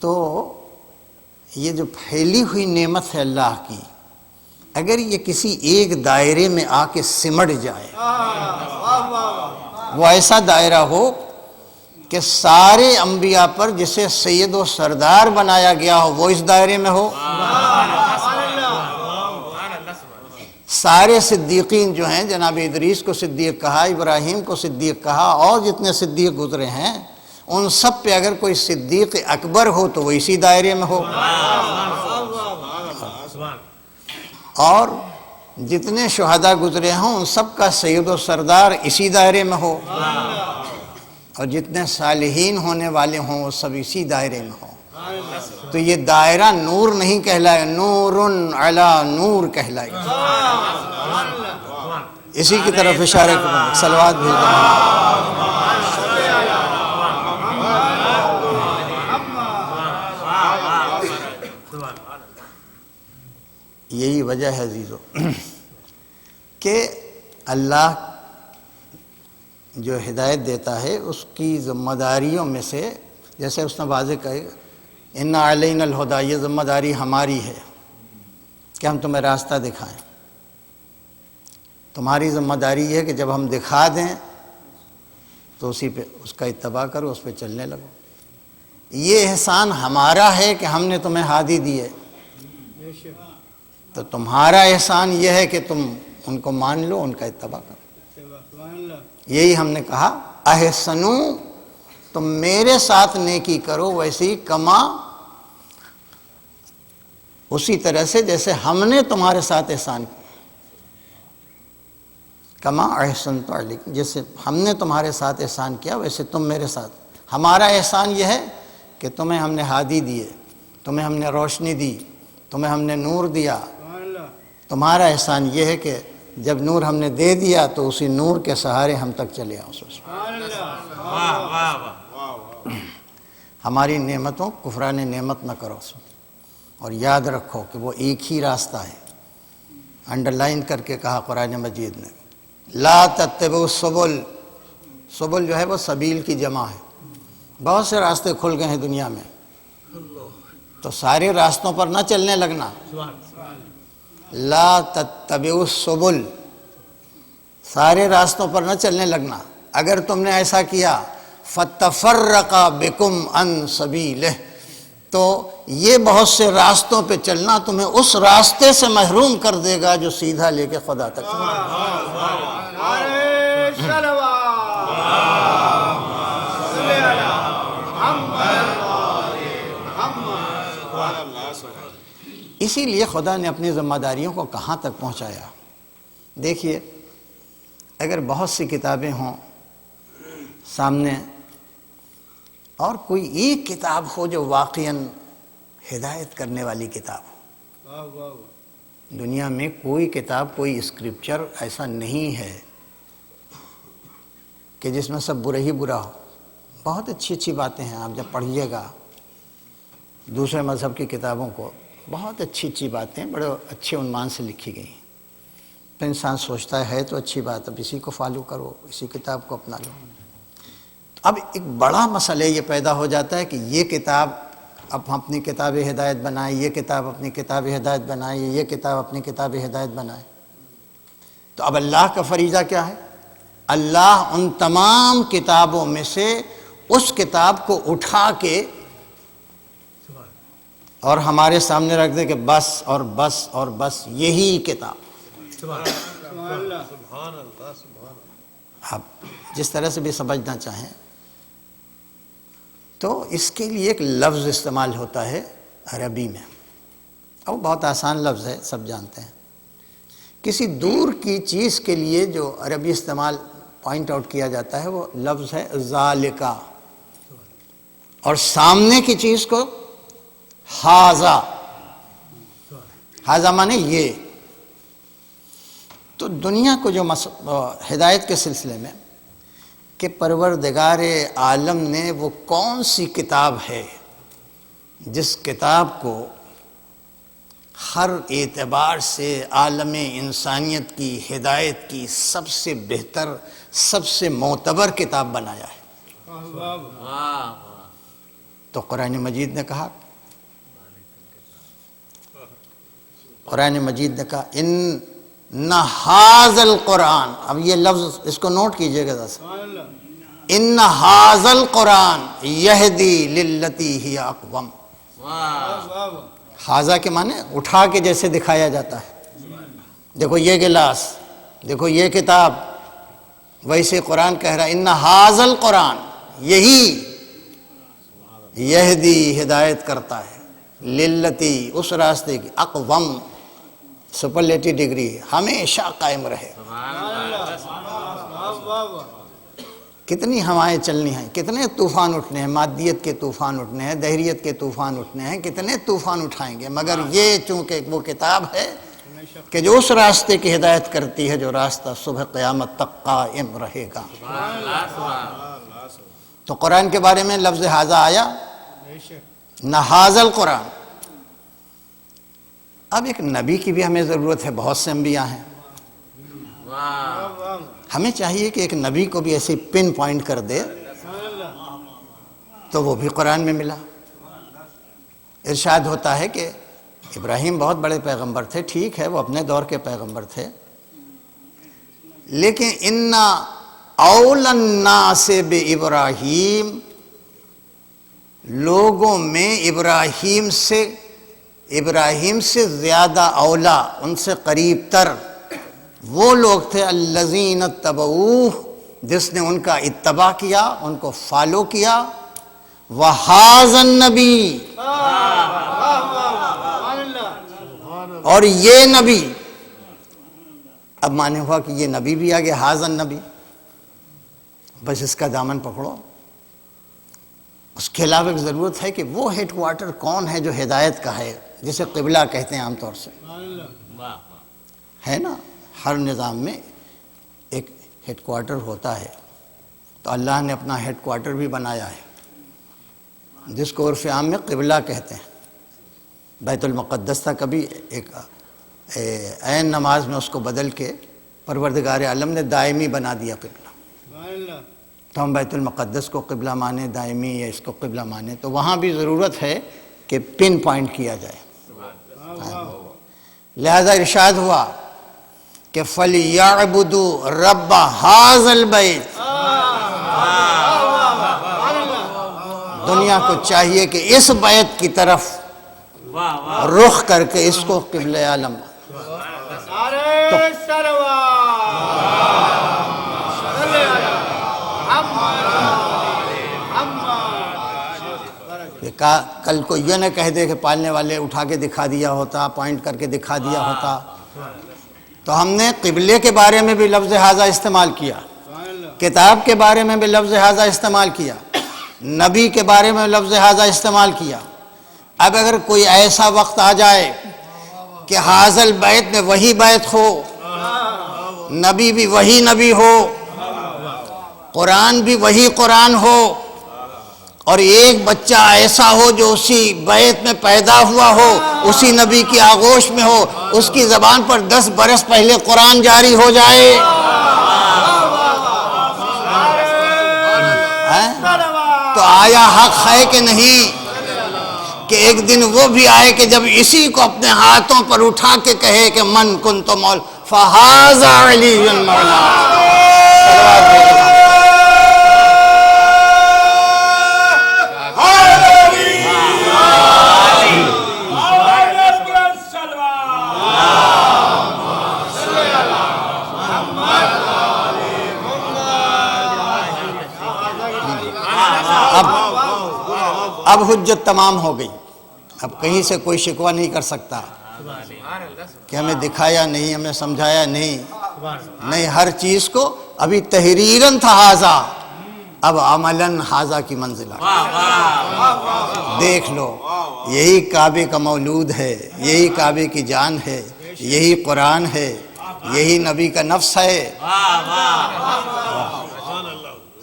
Speaker 2: تو یہ جو پھیلی ہوئی نعمت ہے اللہ کی، اگر یہ کسی ایک دائرے میں آ کے سمٹ جائے، وہ ایسا دائرہ ہو کہ سارے انبیاء پر جسے سید و سردار بنایا گیا ہو وہ اس دائرے میں ہو، سارے صدیقین جو ہیں، جناب ادریس کو صدیق کہا، ابراہیم کو صدیق کہا، اور جتنے صدیق گزرے ہیں ان سب پہ اگر کوئی صدیق اکبر ہو تو وہ اسی دائرے میں ہو، اور جتنے شہداء گزرے ہوں ان سب کا سید و سردار اسی دائرے میں ہو، اور جتنے صالحین ہونے والے ہوں وہ سب اسی دائرے میں ہوں. تو یہ دائرہ نور نہیں کہلائے، نور علی نور کہلائے. اسی کی طرف اشارہ کریں. صلوات بھیجیں. یہی وجہ ہے عزیزو کہ اللہ جو ہدایت دیتا ہے اس کی ذمہ داریوں میں سے، جیسے اس نے واضح کہے ان علینا الہدی، یہ ذمہ داری ہماری ہے کہ ہم تمہیں راستہ دکھائیں. تمہاری ذمہ داری یہ ہے کہ جب ہم دکھا دیں تو اسی پہ اس کا اتباع کرو، اس پہ چلنے لگو. یہ احسان ہمارا ہے کہ ہم نے تمہیں ہادی دی ہے، تو تمہارا احسان یہ ہے کہ تم ان کو مان لو، ان کا اتباع کرو. یہی ہم نے کہا احسنو، تم میرے ساتھ نیکی کرو ویسی کما، اسی طرح سے جیسے ہم نے تمہارے ساتھ احسان کیا. کما احسنت علیکم، جیسے ہم نے تمہارے ساتھ احسان کیا ویسے تم میرے ساتھ. ہمارا احسان یہ ہے کہ تمہیں ہم نے ہادی دیے، تمہیں ہم نے روشنی دی، تمہیں ہم نے نور دیا. تمہارا احسان یہ ہے کہ جب نور ہم نے دے دیا تو اسی نور کے سہارے ہم تک چلے آؤ. ہماری نعمتوں کفران نعمت نہ کرو، اور یاد رکھو کہ وہ ایک ہی راستہ ہے. انڈر لائن کر کے کہا قرآن مجید نے، لا تتبعوا السبل. سبل جو ہے وہ سبیل کی جمع ہے. بہت سے راستے کھل گئے ہیں دنیا میں، تو سارے راستوں پر نہ چلنے لگنا. لا تتبعوا السبل، سارے راستوں پر نہ چلنے لگنا. اگر تم نے ایسا کیا فتفرق بکم عن سبیلہ، تو یہ بہت سے راستوں پہ چلنا تمہیں اس راستے سے محروم کر دے گا جو سیدھا لے کے خدا تک. اسی لیے خدا نے اپنی ذمہ داریوں کو کہاں تک پہنچایا. دیکھیے، اگر بہت سی کتابیں ہوں سامنے اور کوئی ایک کتاب ہو جو واقعاً ہدایت کرنے والی کتاب ہو، دنیا میں کوئی کتاب، کوئی اسکرپچر ایسا نہیں ہے کہ جس میں سب برا ہی برا ہو. بہت اچھی اچھی باتیں ہیں. آپ جب پڑھیے گا دوسرے مذہب کی کتابوں کو، بہت اچھی اچھی باتیں بڑے اچھے عنوان سے لکھی گئی ہیں. تو انسان سوچتا ہے تو اچھی بات، اب اسی کو فالو کرو، اسی کتاب کو اپنا لو. اب ایک بڑا مسئلہ یہ پیدا ہو جاتا ہے کہ یہ کتاب اب ہم اپنی کتاب ہدایت بنائیں، یہ کتاب اپنی کتاب ہدایت بنائیں، یہ کتاب اپنی کتاب ہدایت بنائیں. تو اب اللہ کا فریضہ کیا ہے؟ اللہ ان تمام کتابوں میں سے اس کتاب کو اٹھا کے اور ہمارے سامنے رکھ دے کہ بس اور بس اور بس یہی کتاب. آپ جس طرح سے بھی سمجھنا چاہیں. تو اس کے لیے ایک لفظ استعمال ہوتا ہے عربی میں، اور بہت آسان لفظ ہے، سب جانتے ہیں. کسی دور کی چیز کے لیے جو عربی استعمال پوائنٹ آؤٹ کیا جاتا ہے وہ لفظ ہے ذالکا. اور سامنے کی چیز کو ہاذا، ہاذا مانے یہ. تو دنیا کو جو ہدایت کے سلسلے میں کہ پروردگار عالم نے وہ کون سی کتاب ہے جس کتاب کو ہر اعتبار سے عالم انسانیت کی ہدایت کی سب سے بہتر، سب سے معتبر کتاب بنایا ہے. تو قرآن مجید نے کہا، قرآن مجید نے کہا ان ھذا القرآن، اب یہ لفظ اس کو نوٹ کیجئے گا ذرا، ان ھذا القرآن یہدی للتی ہی اقوم. ھذا کے معنی اٹھا کے جیسے دکھایا جاتا ہے، دیکھو یہ گلاس، دیکھو یہ کتاب، ویسے قرآن کہہ رہا ہے ان ھذا القرآن، یہی یہدی ہدایت کرتا ہے، للتی اس راستے کی، اقوم سپرلیٹی ڈگری ہے، ہمیشہ قائم رہے. کتنی ہوائیں چلنی ہیں، کتنے طوفان اٹھنے ہیں، مادیت کے طوفان اٹھنے ہیں، دہریت کے طوفان اٹھنے ہیں، کتنے طوفان اٹھائیں گے، مگر یہ چونکہ وہ کتاب ہے کہ جو اس راستے کی ہدایت کرتی ہے جو راستہ صبح قیامت تک قائم رہے گا. تو قرآن کے بارے میں لفظ ھذا آیا، نہ ھذا القرآن. اب ایک نبی کی بھی ہمیں ضرورت ہے، بہت سے انبیاء ہیں، ہمیں چاہیے کہ ایک نبی کو بھی ایسے پن پوائنٹ کر دے، تو وہ بھی قرآن میں ملا. ارشاد ہوتا ہے کہ ابراہیم بہت بڑے پیغمبر تھے، ٹھیک ہے وہ اپنے دور کے پیغمبر تھے، لیکن ان اول الناس بابراہیم، لوگوں میں ابراہیم سے زیادہ اولا، ان سے قریب تر وہ لوگ تھے الذین اتبعوہ، جس نے ان کا اتباع کیا، ان کو فالو کیا. وھذا النبی، اور یہ نبی، اب معنی ہوا کہ یہ نبی بھی آگے ھذا النبی، بس اس کا دامن پکڑو. اس کے علاوہ ایک ضرورت ہے کہ وہ ہیڈ کوارٹر کون ہے جو ہدایت کا ہے، جسے قبلہ کہتے ہیں عام طور سے، ہے نا. ہر نظام میں ایک ہیڈ کوارٹر ہوتا ہے، تو اللہ نے اپنا ہیڈ کوارٹر بھی بنایا ہے جس کو عرف عام میں قبلہ کہتے ہیں. بیت المقدس تھا، کبھی ایک عین نماز میں اس کو بدل کے پروردگار عالم نے دائمی بنا دیا قبلہ. تو ہم بیت المقدس کو قبلہ مانیں دائمی، یا اس کو قبلہ مانیں، تو وہاں بھی ضرورت ہے کہ پن پوائنٹ کیا جائے. لہذا ارشاد ہوا کہ فَلْيَعْبُدُوا رَبَّ هَذَا الْبَيْتِ، دنیا کو چاہیے کہ اس بیت کی طرف رخ کر کے اس کو قبلہ عالم. کل کو یہ نہ کہہ دے کہ پالنے والے اٹھا کے دکھا دیا ہوتا، پوائنٹ کر کے دکھا دیا ہوتا. تو ہم نے قبلے کے بارے میں بھی لفظ ھذا استعمال کیا، کتاب کے بارے میں بھی لفظ ھذا استعمال کیا، نبی کے بارے میں لفظ ھذا استعمال کیا. اب اگر کوئی ایسا وقت آ جائے کہ ھذا البیت میں وہی بیت ہو، نبی بھی وہی نبی ہو، قرآن بھی وہی قرآن ہو، اور ایک بچہ ایسا ہو جو اسی بیت میں پیدا ہوا ہو، اسی نبی کی آغوش میں ہو، اس کی زبان پر 10 برس پہلے قرآن جاری ہو جائے، تو آیا حق ہے کہ نہیں کہ ایک دن وہ بھی آئے کہ جب اسی کو اپنے ہاتھوں پر اٹھا کے کہے کہ من کنت مولا فھذا علی مولا. اب حجت تمام ہو گئی، اب کہیں سے کوئی شکوہ نہیں کر سکتا کہ ہمیں دکھایا نہیں، ہمیں سمجھایا نہیں. نہیں، ہر چیز کو ابھی تحریراً تھا ھذا، اب عملاً حاضہ کی منزل آ گئی۔ دیکھ لو، یہی کعبے کا مولود ہے، یہی کعبے کی جان ہے، یہی قرآن ہے، یہی نبی کا نفس ہے۔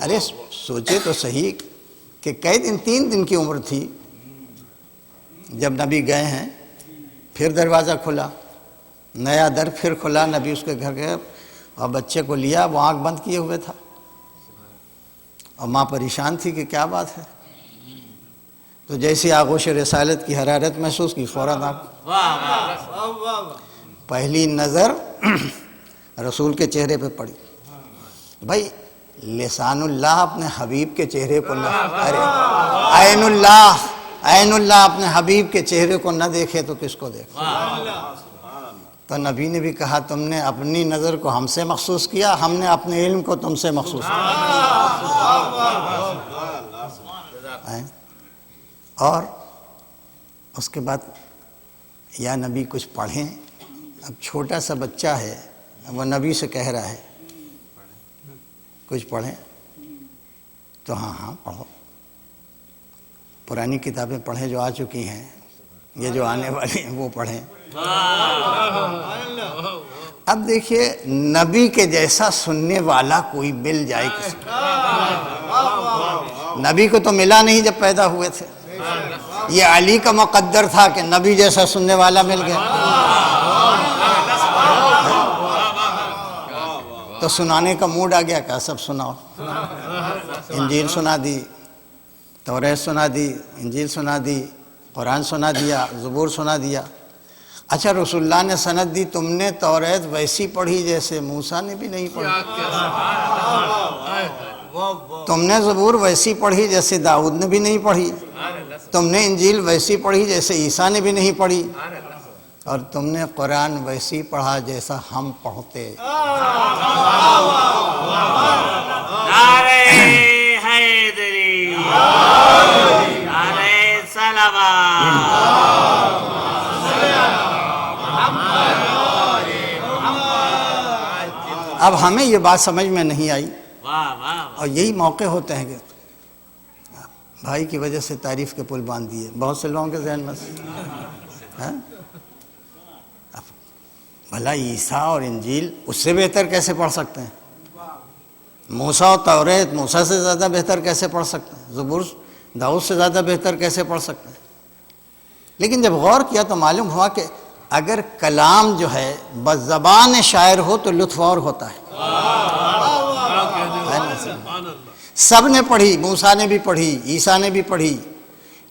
Speaker 2: ارے سوچے تو صحیح کہ کئی دن، 3 دن کی عمر تھی جب نبی گئے ہیں، پھر دروازہ کھلا، نیا در پھر کھلا، نبی اس کے گھر گئے اور بچے کو لیا، وہ آنکھ بند کیے ہوئے تھا اور ماں پریشان تھی کہ کیا بات ہے۔ تو جیسی آغوش رسالت کی حرارت محسوس کی، فوراً آپ پہلی نظر رسول کے چہرے پہ پڑی۔ بھائی لسان اللہ اپنے حبیب کے چہرے کو نہ، ارے عین اللہ اپنے حبیب کے چہرے کو نہ دیکھے تو کس کو دیکھے؟ تو نبی نے بھی کہا تم نے اپنی نظر کو ہم سے مخصوص کیا، ہم نے اپنے علم کو تم سے مخصوص کیا۔ اور اس کے بعد یا نبی کچھ پڑھیں۔ اب چھوٹا سا بچہ ہے، وہ نبی سے کہہ رہا ہے کچھ پڑھیں، تو ہاں پڑھو، پرانی کتابیں پڑھیں جو آ چکی ہیں، یہ جو آنے والی ہیں وہ پڑھیں۔ اب دیکھیے نبی کے جیسا سننے والا کوئی مل جائے کسی کو، نبی کو تو ملا نہیں جب پیدا ہوئے تھے، یہ علی کا مقدر تھا کہ نبی جیسا سننے والا مل گیا، تو سنانے کا موڈ آ گیا، کہ سب سناؤ، انجیل سنا دی، توریت سنا دی، انجیل سنا دی، قرآن سنا دیا، زبور سنا دیا۔ اچھا رسول اللہ نے سند دی، تم نے توریت ویسی پڑھی جیسے موسیٰ نے بھی نہیں پڑھی، تم نے زبور ویسی پڑھی جیسے داؤد نے بھی نہیں پڑھی، تم نے انجیل ویسی پڑھی جیسے عیسیٰ نے بھی نہیں پڑھی، اور تم نے قرآن ویسی پڑھا جیسا ہم پڑھتے۔
Speaker 1: نعرہ حیدری، نعرہ صلوات۔
Speaker 2: اب ہمیں یہ بات سمجھ میں نہیں آئی، اور یہی موقع ہوتے ہیں کہ بھائی کی وجہ سے تعریف کے پل باندھ دیے بہت سے لوگوں کے ذہن میں سے۔ بھلا عیسیٰ اور انجیل اس سے بہتر کیسے پڑھ سکتے ہیں؟ موسیٰ اور توریت موسیٰ سے زیادہ بہتر کیسے پڑھ سکتے ہیں؟ زبور داؤد سے زیادہ بہتر کیسے پڑھ سکتے ہیں؟ لیکن جب غور کیا تو معلوم ہوا کہ اگر کلام جو ہے بزبان شاعر ہو تو لطف اور ہوتا ہے۔ سب نے پڑھی، موسیٰ نے بھی پڑھی، عیسیٰ نے بھی پڑھی،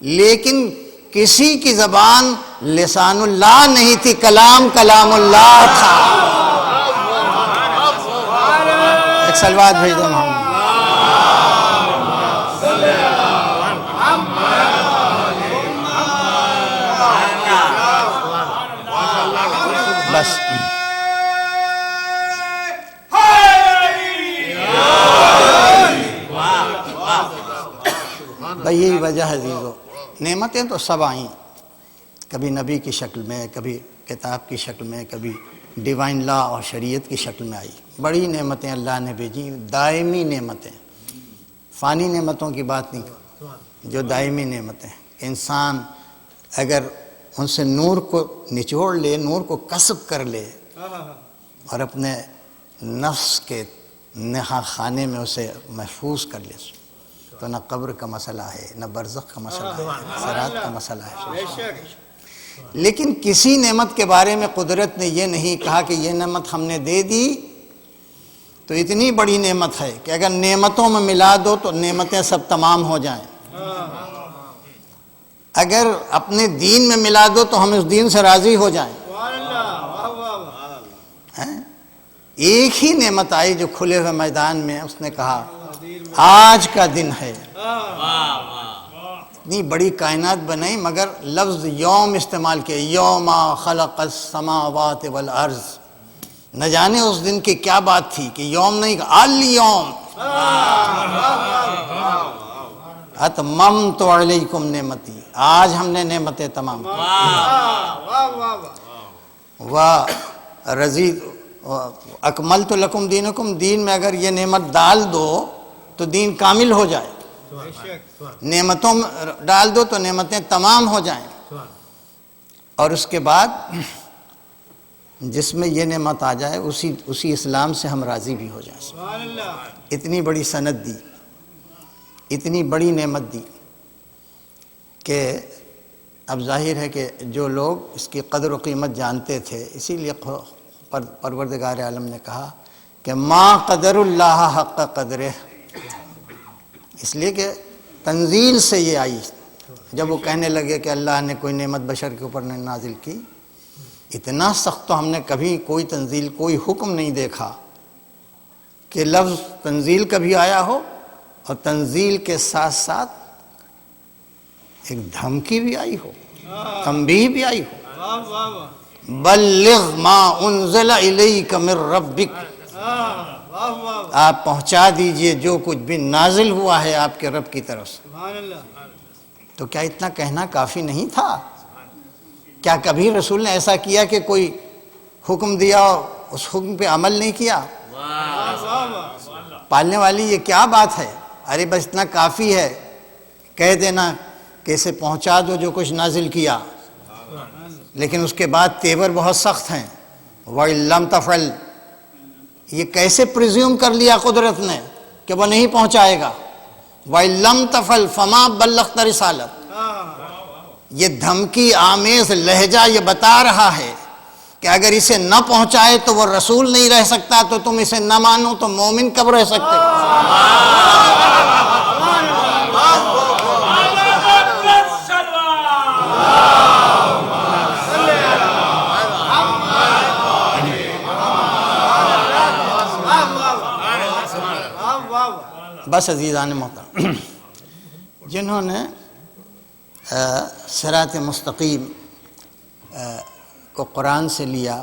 Speaker 2: لیکن کسی کی زبان لسان اللہ نہیں تھی، کلام اللہ تھا۔ ایک صلوات بھیج دو محمد۔ بس بھئی یہی وجہ ہے عزیزو، نعمتیں تو سب آئیں، کبھی نبی کی شکل میں، کبھی کتاب کی شکل میں، کبھی ڈیوائن لا اور شریعت کی شکل میں آئی۔ بڑی نعمتیں اللہ نے بھیجی، دائمی نعمتیں، فانی نعمتوں کی بات نہیں، جو دائمی نعمتیں۔ انسان اگر ان سے نور کو نچوڑ لے، نور کو کسب کر لے اور اپنے نفس کے نہا خانے میں اسے محفوظ کر لے، تو نہ قبر کا مسئلہ ہے، نہ برزخ کا مسئلہ ہے، صراط کا مسئلہ ہے۔ لیکن کسی نعمت کے بارے میں قدرت نے یہ نہیں کہا کہ یہ نعمت ہم نے دے دی تو اتنی بڑی نعمت ہے کہ اگر نعمتوں میں ملا دو تو نعمتیں سب تمام ہو جائیں، اگر اپنے دین میں ملا دو تو ہم اس دین سے راضی ہو جائیں۔ ایک ہی نعمت آئی جو کھلے ہوئے میدان میں اس نے کہا آج کا دن ہے۔ اتنی بڑی کائنات بنائی مگر لفظ یوم استعمال کیا، یوم خلق السماوات والارض۔ نہ جانے اس دن کی کیا بات تھی کہ یوم نہیں کہا، الیوم اتممت علیکم نعمتی، آج ہم نے نعمتیں تمام اکملت لکم دینکم، دین میں اگر یہ نعمت ڈال دو تو دین کامل ہو جائے، نعمتوں میں ڈال دو تو نعمتیں تمام ہو جائیں، اور اس کے بعد جس میں یہ نعمت آ جائے اسی اسلام سے ہم راضی بھی ہو جائیں۔ اتنی بڑی سند دی، اتنی بڑی نعمت دی کہ اب ظاہر ہے کہ جو لوگ اس کی قدر و قیمت جانتے تھے، اسی لیے پروردگار عالم نے کہا کہ ما قدر اللہ حق قدرہ، اس لیے کہ تنزیل سے یہ آئی۔ جب وہ کہنے لگے کہ اللہ نے کوئی نعمت بشر کے اوپر نہیں نازل کی، اتنا سخت تو ہم نے کبھی کوئی تنزیل، کوئی حکم نہیں دیکھا کہ لفظ تنزیل کبھی آیا ہو اور تنزیل کے ساتھ ساتھ ایک دھمکی بھی آئی ہو، تنبیہ بھی آئی ہو۔ بلغ ما انزل الیک من ربک، آپ پہنچا دیجئے جو کچھ بھی نازل ہوا ہے آپ کے رب کی طرف سے۔ تو کیا اتنا کہنا کافی نہیں تھا؟ کیا کبھی رسول نے ایسا کیا کہ کوئی حکم دیا اور اس حکم پہ عمل نہیں کیا؟ پالنے والی یہ کیا بات ہے؟ ارے بس اتنا کافی ہے، کہہ دینا کہ اسے پہنچا دو جو کچھ نازل کیا، لیکن اس کے بعد تیور بہت سخت ہیں۔ وَإِن لَمْ تَفْعَلْ، یہ کیسے پریزیوم کر لیا قدرت نے کہ وہ نہیں پہنچائے گا؟ وَإِن لَمْ تَفْعَلْ فَمَا بَلَّغْتَ رِسَالَتَهُ، یہ دھمکی آمیز لہجہ یہ بتا رہا ہے کہ اگر اسے نہ پہنچائے تو وہ رسول نہیں رہ سکتا، تو تم اسے نہ مانو تو مومن کب رہ سکتے؟ بس عزیزان محترم، جنہوں نے صراط مستقیم کو قرآن سے لیا،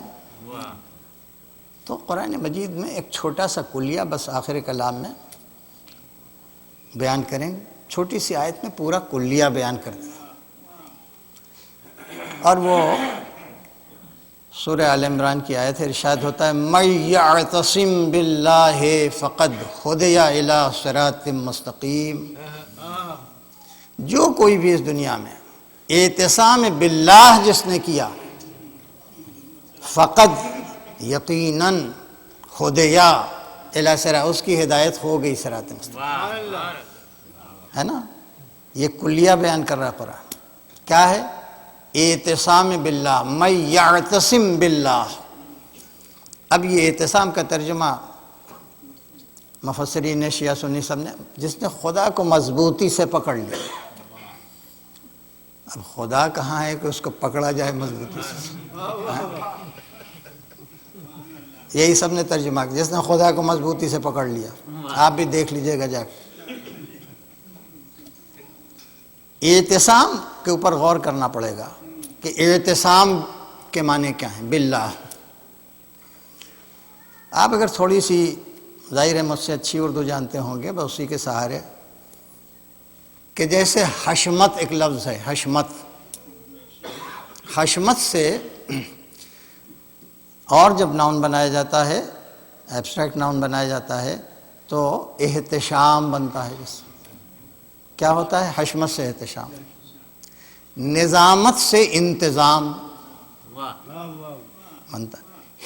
Speaker 2: تو قرآن مجید میں ایک چھوٹا سا کلیہ بس آخر کلام میں بیان کریں، چھوٹی سی آیت میں پورا کلیہ بیان کر دیا، اور وہ سورہ آل عمران کی آیت ہے۔ ارشاد ہوتا ہے مَن یعتصم باللہ فقد ہدی الی صراط مستقیم، جو کوئی بھی اس دنیا میں اعتصام باللہ جس نے کیا، فقد یقیناً ہدیا الی صراط، اس کی ہدایت ہو گئی صراط مستقیم، ہے نا؟ یہ کلیہ بیان کر رہا قرآن، کیا ہے؟ اعتصام باللہ، من یعتصم باللہ۔ اب یہ اعتصام کا ترجمہ مفسرین شیعہ سنی سب نے، جس نے خدا کو مضبوطی سے پکڑ لیا۔ اب خدا کہاں ہے کہ اس کو پکڑا جائے مضبوطی سے؟ یہی سب نے ترجمہ کیا، جس نے خدا کو مضبوطی سے پکڑ لیا۔ آپ بھی دیکھ لیجئے گا جا کے۔ اعتصام کے اوپر غور کرنا پڑے گا کہ اعتصام کے معنی کیا ہیں باللہ۔ آپ اگر تھوڑی سی ظاہر ہے مجھ سے اچھی اردو جانتے ہوں گے، بس اسی کے سہارے، کہ جیسے حشمت ایک لفظ ہے، حشمت سے اور جب ناؤن بنایا جاتا ہے، ایبسٹریکٹ ناؤن بنایا جاتا ہے، تو احتشام بنتا ہے۔ جس کیا ہوتا ہے؟ حشمت سے احتشام، نظامت سے انتظام بنتا ہے،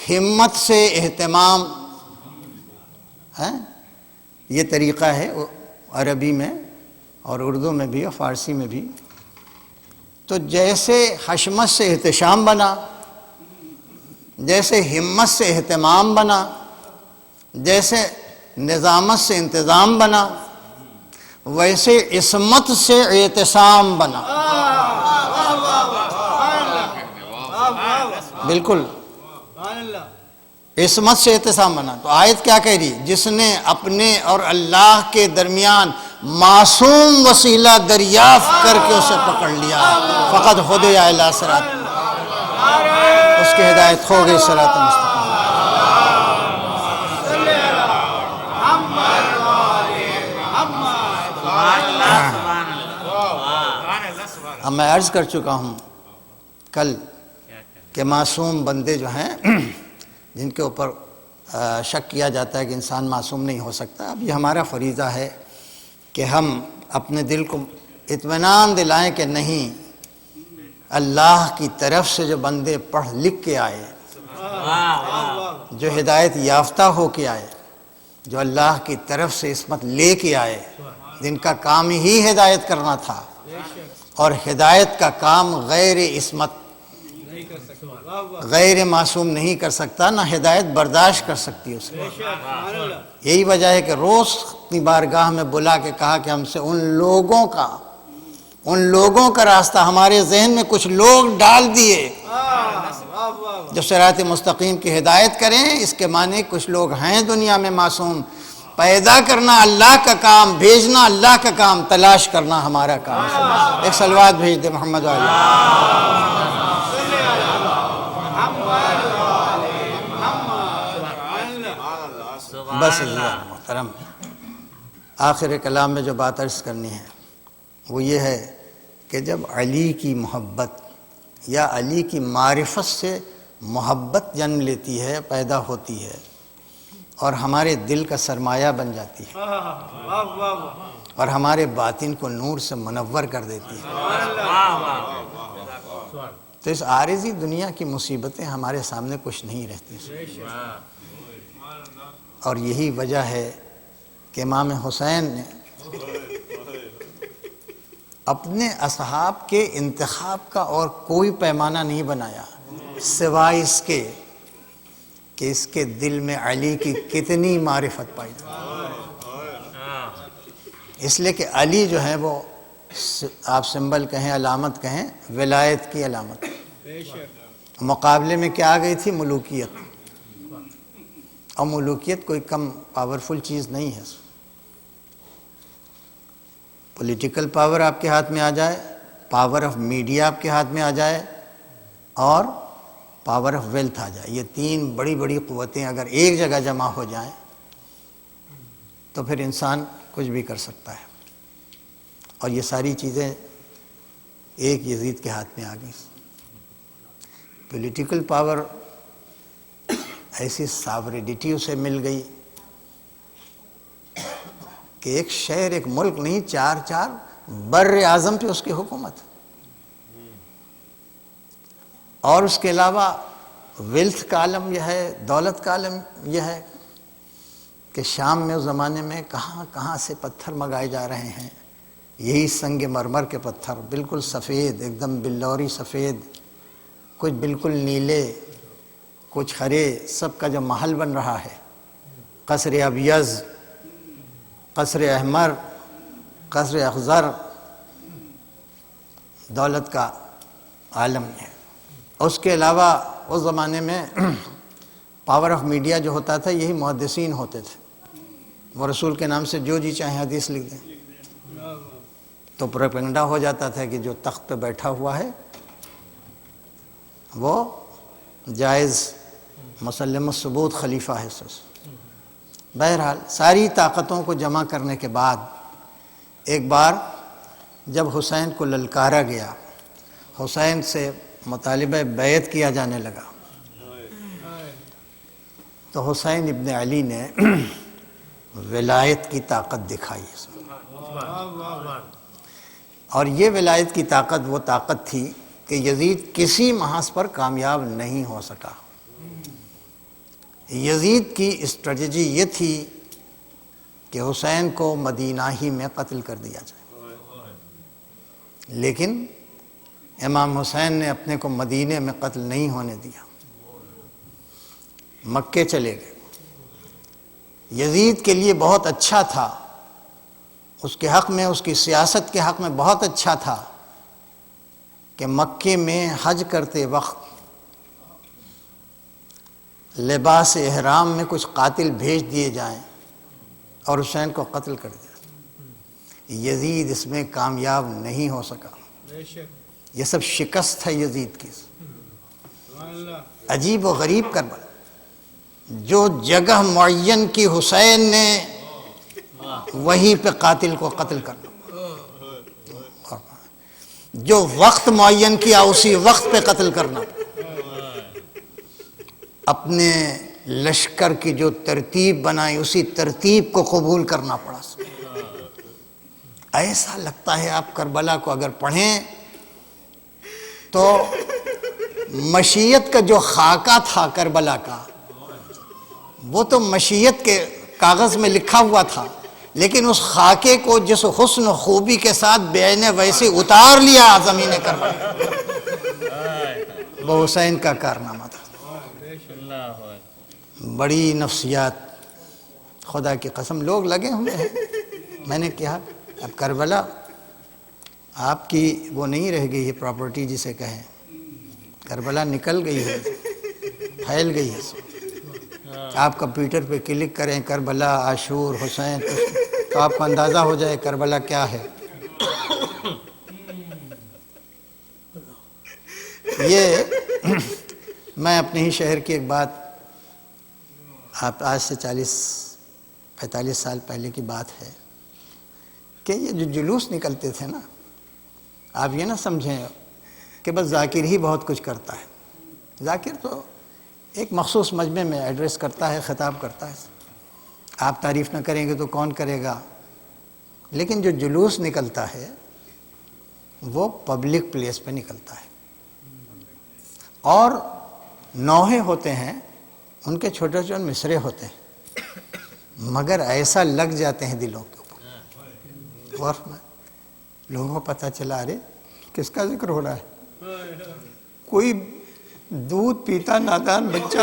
Speaker 2: ہمت سے اہتمام ہے۔ یہ طریقہ ہے عربی میں اور اردو میں بھی اور فارسی میں بھی۔ تو جیسے حشمت سے احتشام بنا، جیسے ہمت سے اہتمام بنا، جیسے نظامت سے انتظام بنا، ویسے عصمت سے اعتصام بنا۔ بالکل، عصمت سے اعتصام بنا۔ تو آیت کیا کہہ رہی؟ جس نے اپنے اور اللہ کے درمیان معصوم وسیلہ دریافت کر کے اسے پکڑ لیا، فقد ہدی الی صراط، اس کی ہدایت ہو گئی صراط مستقیم۔ اب میں عرض کر چکا ہوں کل کہ معصوم بندے جو ہیں جن کے اوپر شک کیا جاتا ہے کہ انسان معصوم نہیں ہو سکتا. اب یہ ہمارا فریضہ ہے کہ ہم اپنے دل کو اطمینان دلائیں کہ نہیں، اللہ کی طرف سے جو بندے پڑھ لکھ کے آئے، جو ہدایت یافتہ ہو کے آئے، جو اللہ کی طرف سے عصمت لے کے آئے، جن کا کام ہی ہدایت کرنا تھا، اور ہدایت کا کام غیر عصمت، غیر معصوم نہیں کر سکتا، نہ ہدایت برداشت کر سکتی اس کو. یہی وجہ ہے کہ روز اپنی بارگاہ میں بلا کے کہا کہ ہم سے ان لوگوں کا راستہ ہمارے ذہن میں کچھ لوگ ڈال دیے جو صراط مستقیم کی ہدایت کریں. اس کے معنی کچھ لوگ ہیں دنیا میں معصوم. پیدا کرنا اللہ کا کام، بھیجنا اللہ کا کام، تلاش کرنا ہمارا کام. ایک صلوات بھیج دے محمد علیہ. بس محترم، آخر کلام میں جو بات عرض کرنی ہے وہ یہ ہے کہ جب علی کی محبت یا علی کی معرفت سے محبت جنم لیتی ہے، پیدا ہوتی ہے، اور ہمارے دل کا سرمایہ بن جاتی ہے اور ہمارے باطن کو نور سے منور کر دیتی ہے، تو اس عارضی دنیا کی مصیبتیں ہمارے سامنے کچھ نہیں رہتی. اور یہی وجہ ہے کہ امام حسین نے اپنے اصحاب کے انتخاب کا اور کوئی پیمانہ نہیں بنایا سوائے اس کے کہ اس کے دل میں علی کی کتنی معرفت پائی جائے. اس لیے کہ علی جو ہے وہ آپ سمبل کہیں، علامت کہیں، ولایت کی علامت. مقابلے میں کیا آ گئی تھی؟ ملوکیت. اور ملوکیت کوئی کم پاورفل چیز نہیں ہے. پولیٹیکل پاور آپ کے ہاتھ میں آ جائے، پاور آف میڈیا آپ کے ہاتھ میں آ جائے، اور پاور آف ویلتھ آ جائے، یہ تین بڑی بڑی قوتیں اگر ایک جگہ جمع ہو جائیں تو پھر انسان کچھ بھی کر سکتا ہے. اور یہ ساری چیزیں ایک یزید کے ہاتھ میں آ گئی. پولیٹیکل پاور ایسی ساورینٹی اسے مل گئی کہ ایک شہر، ایک ملک نہیں، چار بر اعظم پہ اس کی حکومت. اور اس کے علاوہ ویلتھ کا عالم یہ ہے، دولت کا عالم یہ ہے کہ شام میں اس زمانے میں کہاں کہاں سے پتھر منگائے جا رہے ہیں. یہی سنگ مرمر کے پتھر، بالکل سفید، ایک دم بلوری سفید، کچھ بالکل نیلے، کچھ ہرے، سب کا جو محل بن رہا ہے، قصر ابیض، قصر احمر، قصر اخضر، دولت کا عالم ہے. اس کے علاوہ اس زمانے میں پاور آف میڈیا جو ہوتا تھا، یہی محدثین ہوتے تھے. وہ رسول کے نام سے جو جی چاہیں حدیث لکھ دیں، تو پروپیگنڈا ہو جاتا تھا کہ جو تخت پہ بیٹھا ہوا ہے وہ جائز مسلم الثبوت خلیفہ ہے. بہرحال ساری طاقتوں کو جمع کرنے کے بعد ایک بار جب حسین کو للکارا گیا، حسین سے مطالبہ بیعت کیا جانے لگا، تو حسین ابن علی نے ولایت کی طاقت دکھائی. اور یہ ولایت کی طاقت وہ طاقت تھی کہ یزید کسی محاذ پر کامیاب نہیں ہو سکا. یزید کی اسٹریٹجی یہ تھی کہ حسین کو مدینہ ہی میں قتل کر دیا جائے، لیکن امام حسین نے اپنے کو مدینے میں قتل نہیں ہونے دیا، مکے چلے گئے. یزید کے لیے بہت اچھا تھا، اس کے حق میں، اس کی سیاست کے حق میں بہت اچھا تھا کہ مکے میں حج کرتے وقت لباس احرام میں کچھ قاتل بھیج دیے جائیں اور حسین کو قتل کر دیا. یزید اس میں کامیاب نہیں ہو سکا. یہ سب شکست ہے یزید کی. عجیب و غریب کربلا، جو جگہ معین کی حسین نے وہیں پہ قاتل کو قتل کرنا، جو وقت معین کیا اسی وقت پہ قتل کرنا. اپنے لشکر کی جو ترتیب بنائی اسی ترتیب کو قبول کرنا پڑا. ایسا لگتا ہے آپ کربلا کو اگر پڑھیں تو مشیت کا جو خاکہ تھا کربلا کا وہ تو مشیت کے کاغذ میں لکھا ہوا تھا، لیکن اس خاکے کو جس حسن و خوبی کے ساتھ بیان ویسے اتار لیا زمین کربلا، وہ حسین کا کارنامہ تھا. بڑی نفسیات، خدا کی قسم لوگ لگے ہوئے ہیں. میں نے کہا اب کربلا آپ کی وہ نہیں رہ گئی ہے پراپرٹی جسے کہیں، کربلا نکل گئی ہے، پھیل گئی ہے. آپ کمپیوٹر پہ کلک کریں کربلا، عاشور، حسین تو آپ کو اندازہ ہو جائے کربلا کیا ہے. یہ میں اپنے ہی شہر کی ایک بات، آپ آج سے 40-45 سال پہلے کی بات ہے کہ یہ جو جلوس نکلتے تھے نا، آپ یہ نہ سمجھیں کہ بس ذاکر ہی بہت کچھ کرتا ہے. ذاکر تو ایک مخصوص مجمع میں ایڈریس کرتا ہے، خطاب کرتا ہے. آپ تعریف نہ کریں گے تو کون کرے گا؟ لیکن جو جلوس نکلتا ہے وہ پبلک پلیس پہ نکلتا ہے، اور نوحے ہوتے ہیں، ان کے چھوٹے چھوٹے مصرے ہوتے ہیں، مگر ایسا لگ جاتے ہیں دلوں کے اوپر. اور لوگوں کو پتہ چلا ارے کس کا ذکر ہو رہا ہے؟ کوئی دودھ پیتا نادان بچہ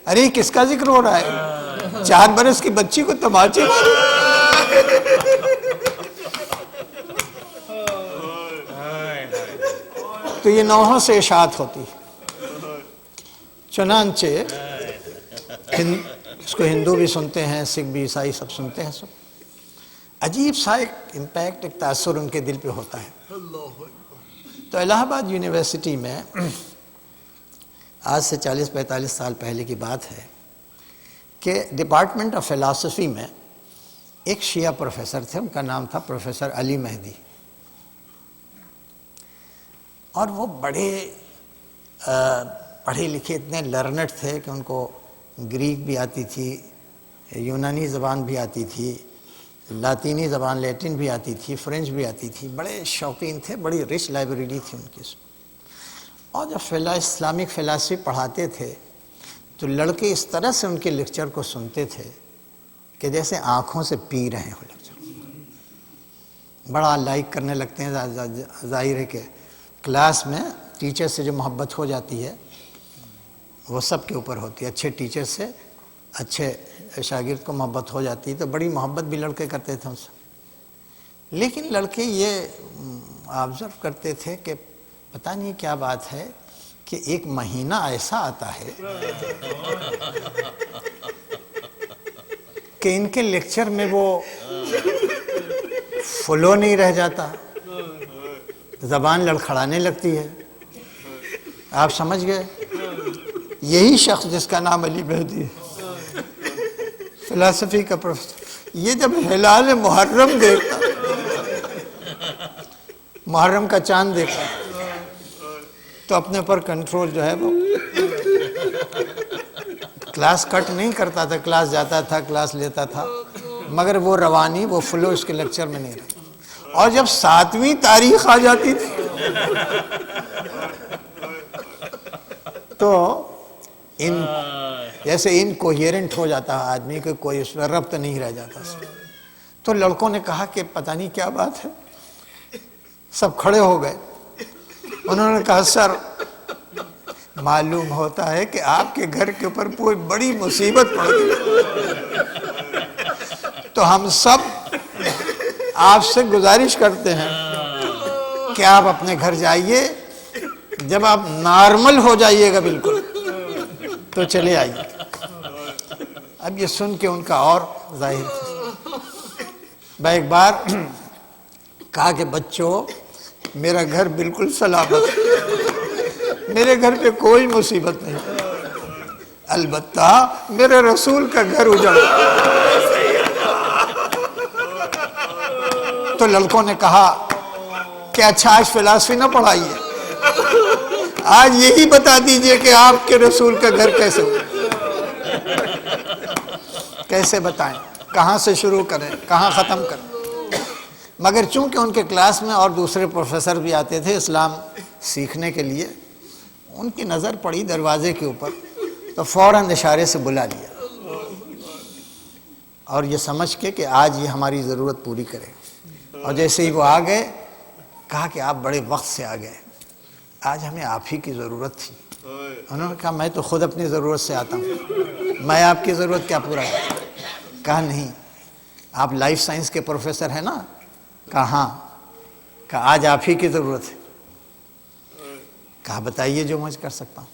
Speaker 2: ارے کس کا ذکر ہو رہا ہے؟ 4 برس کی بچی کو تماچے مارے. تو یہ نوحوں سے اشاعت ہوتی. چنانچہ اس کو ہندو بھی سنتے ہیں، سکھ بھی، عیسائی سب سنتے ہیں. عجیب سا ایک امپیکٹ، ایک تاثر ان کے دل پہ ہوتا ہے. تو الہ آباد یونیورسٹی میں آج سے 40-45 سال پہلے کی بات ہے کہ ڈپارٹمنٹ آف فلاسفی میں ایک شیعہ پروفیسر تھے، ان کا نام تھا پروفیسر علی مہدی. اور وہ بڑے پڑھے لکھے، اتنے لرنڈ تھے کہ ان کو گریک بھی آتی تھی، یونانی زبان بھی آتی تھی، لاطینی زبان لیٹن بھی آتی تھی، فرینچ بھی آتی تھی. بڑے شوقین تھے، بڑی رچ لائبریری تھی ان کی. اور جب اسلامک فلاسفی پڑھاتے تھے تو لڑکے اس طرح سے ان کے لیکچر کو سنتے تھے کہ جیسے آنکھوں سے پی رہے ہوں لیکچر. بڑا لائک کرنے لگتے ہیں. ظاہر ہے کہ کلاس میں ٹیچر سے جو محبت ہو جاتی ہے وہ سب کے اوپر ہوتی ہے. اچھے ٹیچر سے اچھے شاگرد کو محبت ہو جاتی ہے، تو بڑی محبت بھی لڑکے کرتے تھے ان سے. لیکن لڑکے یہ آبزرو کرتے تھے کہ پتہ نہیں کیا بات ہے کہ ایک مہینہ ایسا آتا ہے کہ ان کے لیکچر میں وہ فلو نہیں رہ جاتا، زبان لڑکھڑانے لگتی ہے. آپ سمجھ گئے؟ یہی شخص جس کا نام علی مہدی ہے، فلسفی کا پروفیسر، یہ جب ہلال محرم دیکھتا، محرم کا چاند دیکھتا تو اپنے پر کنٹرول جو ہے وہ کلاس کٹ نہیں کرتا تھا، کلاس جاتا تھا، کلاس لیتا تھا، مگر وہ روانی، وہ فلو اس کے لیکچر میں نہیں رہتا. اور جب 7ویں تاریخ آ جاتی تھی تو جیسے انکوہیرنٹ ہو جاتا ہے آدمی کہ کوئی اس میں ربط نہیں رہ جاتا. تو لڑکوں نے کہا کہ پتہ نہیں کیا بات ہے. سب کھڑے ہو گئے. انہوں نے کہا سر معلوم ہوتا ہے کہ آپ کے گھر کے اوپر کوئی بڑی مصیبت پڑ گئی، تو ہم سب آپ سے گزارش کرتے ہیں کہ آپ اپنے گھر جائیے، جب آپ نارمل ہو جائیے گا بالکل تو چلے آئیے. اب یہ سن کے ان کا اور ظاہر تھا. میں ایک بار کہا کہ بچوں میرا گھر بالکل سلامت ہے، میرے گھر پہ کوئی مصیبت نہیں، البتہ میرے رسول کا گھر اجڑ. تو لڑکوں نے کہا کہ اچھا آج فلسفی نہ پڑھائیے. آج یہی بتا دیجئے کہ آپ کے رسول کا گھر کیسے بتائیں، کہاں سے شروع کریں، کہاں ختم کریں؟ مگر چونکہ ان کے کلاس میں اور دوسرے پروفیسر بھی آتے تھے اسلام سیکھنے کے لیے، ان کی نظر پڑی دروازے کے اوپر تو فوراً اشارے سے بلا لیا، اور یہ سمجھ کے کہ آج یہ ہماری ضرورت پوری کرے. اور جیسے ہی وہ آ گئے کہا کہ آپ بڑے وقت سے آ گئے، آج ہمیں آپ ہی کی ضرورت تھی. انہوں نے کہا میں تو خود اپنی ضرورت سے آتا ہوں، میں آپ کی ضرورت کیا پورا کروں؟ کہا نہیں، آپ لائف سائنس کے پروفیسر ہیں نا؟ کہا ہاں. کہا آج آپ ہی کی ضرورت ہے. کہا بتائیے جو مجھ کر سکتا ہوں.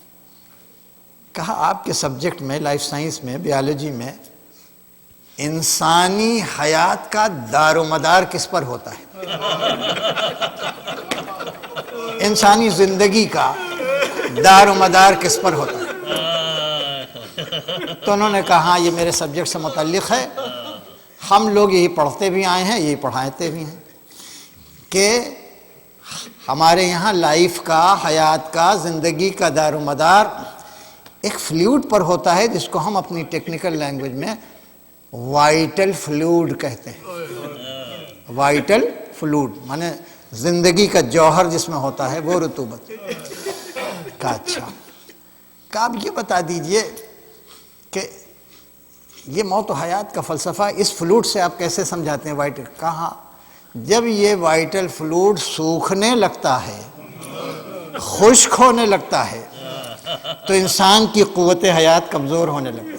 Speaker 2: کہا آپ کے سبجیکٹ میں، لائف سائنس میں، بیالوجی میں، انسانی حیات کا دار و مدار کس پر ہوتا ہے؟ انسانی زندگی کا دار و مدار کس پر ہوتا ہے؟ تو انہوں نے کہا ہاں یہ میرے سبجیکٹ سے متعلق ہے، ہم لوگ یہی پڑھتے بھی آئے ہیں، یہی پڑھاتے بھی ہیں کہ ہمارے یہاں لائف کا، حیات کا، زندگی کا دار و مدار ایک فلوئڈ پر ہوتا ہے جس کو ہم اپنی ٹیکنیکل لینگویج میں وائٹل فلوئڈ کہتے ہیں. وائٹل فلوئڈ مانے زندگی کا جوہر جس میں ہوتا ہے وہ رطوبت. کہا اچھا. کہا اب یہ بتا دیجئے کہ یہ موت و حیات کا فلسفہ اس فلوئڈ سے آپ کیسے سمجھاتے ہیں وائٹل؟ کہا جب یہ وائٹل فلوئڈ سوکھنے لگتا ہے، خشک ہونے لگتا ہے، تو انسان کی قوت حیات کمزور ہونے لگتی ہے.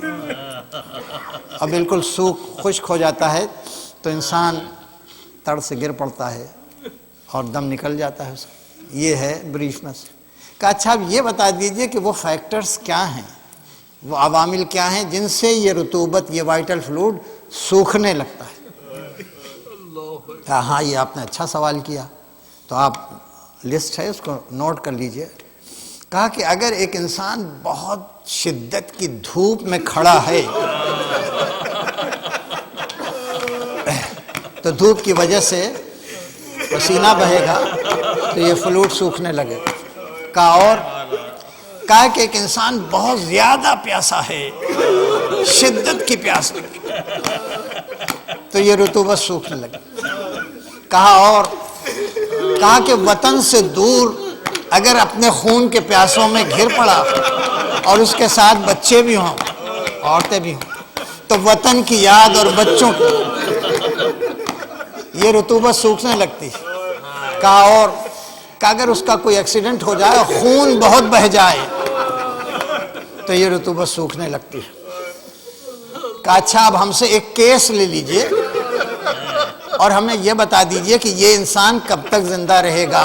Speaker 2: اور بالکل خشک ہو جاتا ہے تو انسان تڑ سے گر پڑتا ہے اور دم نکل جاتا ہے اس کا. یہ ہے بریفنس. کہا اچھا اب یہ بتا دیجئے کہ وہ فیکٹرز کیا ہیں، وہ عوامل کیا ہیں جن سے یہ رطوبت، یہ وائٹل فلوئڈ سوکھنے لگتا ہے؟ کہا ہاں یہ آپ نے اچھا سوال کیا، تو آپ لسٹ ہے اس کو نوٹ کر لیجئے. کہا کہ اگر ایک انسان بہت شدت کی دھوپ میں کھڑا ہے تو دھوپ کی وجہ سے پسینہ بہے گا تو یہ فلوئڈ سوکھنے لگے. کہا اور کہا کہ ایک انسان بہت زیادہ پیاسا ہے، شدت کی پیاس لگی تو یہ رطوبت سوکھنے لگے. کہا اور کہا کہ وطن سے دور اگر اپنے خون کے پیاسوں میں گھر پڑا اور اس کے ساتھ بچے بھی ہوں، عورتیں بھی ہوں، تو وطن کی یاد اور بچوں کی یہ رطوبت سوکھنے لگتی. کہا اور کہ اگر اس کا کوئی ایکسیڈنٹ ہو جائے، خون بہت بہہ جائے تو یہ رطوبت سوکھنے لگتی ہے. کہا اچھا اب ہم سے ایک کیس لے لیجئے اور ہمیں یہ بتا دیجئے کہ یہ انسان کب تک زندہ رہے گا.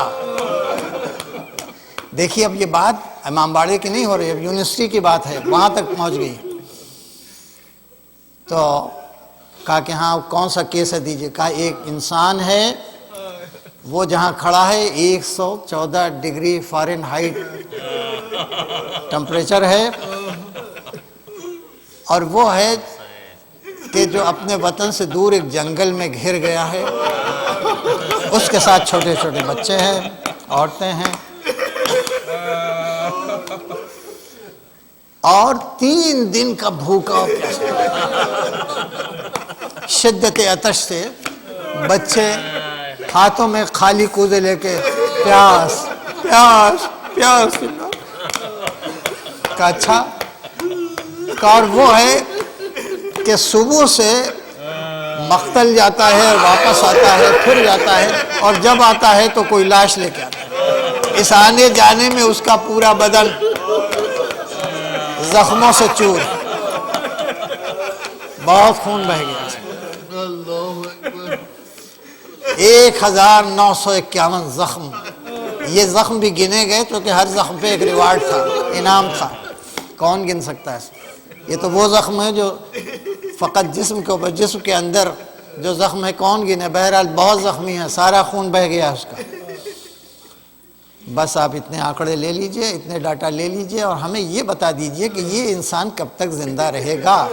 Speaker 2: دیکھیے اب یہ بات امام باڑے کی نہیں ہو رہی، اب یونیورسٹی کی بات ہے، وہاں تک پہنچ گئی. تو کہا کہ ہاں کون سا کیس ہے دیجئے. کہا ایک انسان ہے، وہ جہاں کھڑا ہے 114 ڈگری فارن ہائٹ ٹمپریچر ہے، اور وہ ہے کہ جو اپنے وطن سے دور ایک جنگل میں گھر گیا ہے، اس کے ساتھ چھوٹے چھوٹے بچے ہیں، عورتیں ہیں، اور 3 دن کا بھوکا شدت عطش سے بچے ہاتھوں میں خالی کوزے لے کے پیاس پیاس پیاس. کہا اچھا. اور وہ ہے کہ صبح سے مقتل جاتا ہے، واپس آتا ہے، پھر جاتا ہے، اور جب آتا ہے تو کوئی لاش لے کے آتا ہے. اس آنے جانے میں اس کا پورا بدن زخموں سے چور، بہت خون بہہ گیا. 1951 زخم. یہ زخم بھی گنے گئے کیونکہ ہر زخم پہ ایک ریوارڈ تھا، انعام تھا. کون گن سکتا ہے؟ یہ تو وہ زخم ہے جو فقط جسم کے اوپر، جسم کے اندر جو زخم ہے کون گنے. بہرحال بہت زخمی ہے، سارا خون بہہ گیا اس کا. بس آپ اتنے آنکڑے لے لیجئے، اتنے ڈاٹا لے لیجئے اور ہمیں یہ بتا دیجئے کہ یہ انسان کب تک زندہ رہے گا.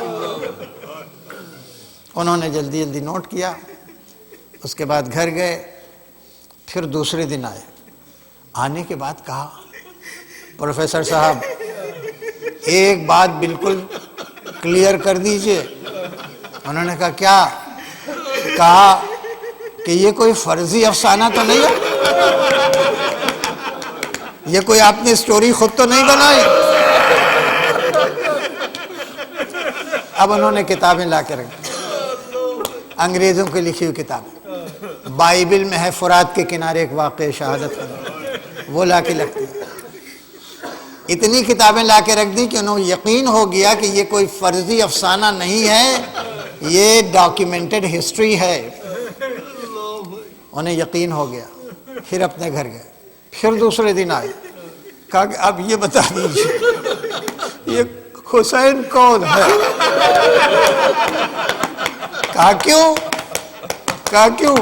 Speaker 2: انہوں نے جلدی جلدی نوٹ کیا. اس کے بعد گھر گئے، پھر دوسرے دن آئے. آنے کے بعد کہا پروفیسر صاحب ایک بات بالکل کلیئر کر دیجئے. انہوں نے کہا کیا؟ کہا کہ یہ کوئی فرضی افسانہ تو نہیں ہے، یہ کوئی آپ نے اسٹوری خود تو نہیں بنائی؟ اب انہوں نے کتابیں لا کے رکھ دی، انگریزوں کی لکھی ہوئی کتابیں. بائبل میں ہے فرات کے کنارے ایک واقعہ شہادت کا، وہ لا کے رکھ دی. اتنی کتابیں لا کے رکھ دی کہ انہوں یقین ہو گیا کہ یہ کوئی فرضی افسانہ نہیں ہے، یہ ڈاکیومنٹڈ ہسٹری ہے. انہیں یقین ہو گیا. پھر اپنے گھر گئے. پھر دوسرے دن آئے، کہا کہ اب یہ بتا دیجیے یہ حسین کون ہے؟ کہا کیوں؟ کہا کیوں؟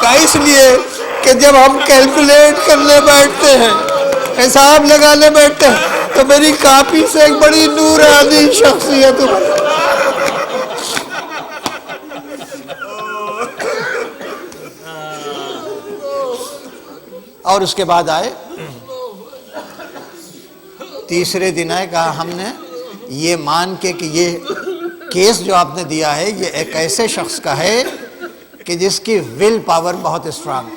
Speaker 2: کہا اس لیے کہ جب ہم کیلکولیٹ کرنے بیٹھتے ہیں، حساب لگانے بیٹھتے ہیں، تو میری کاپی سے ایک بڑی نورانی شخصیت ابھرتی. اور اس کے بعد آئے، تیسرے دن آئے، کہا ہم نے یہ مان کے کہ یہ کیس جو آپ نے دیا ہے یہ ایک ایسے شخص کا ہے کہ جس کی ول پاور بہت اسٹرانگ،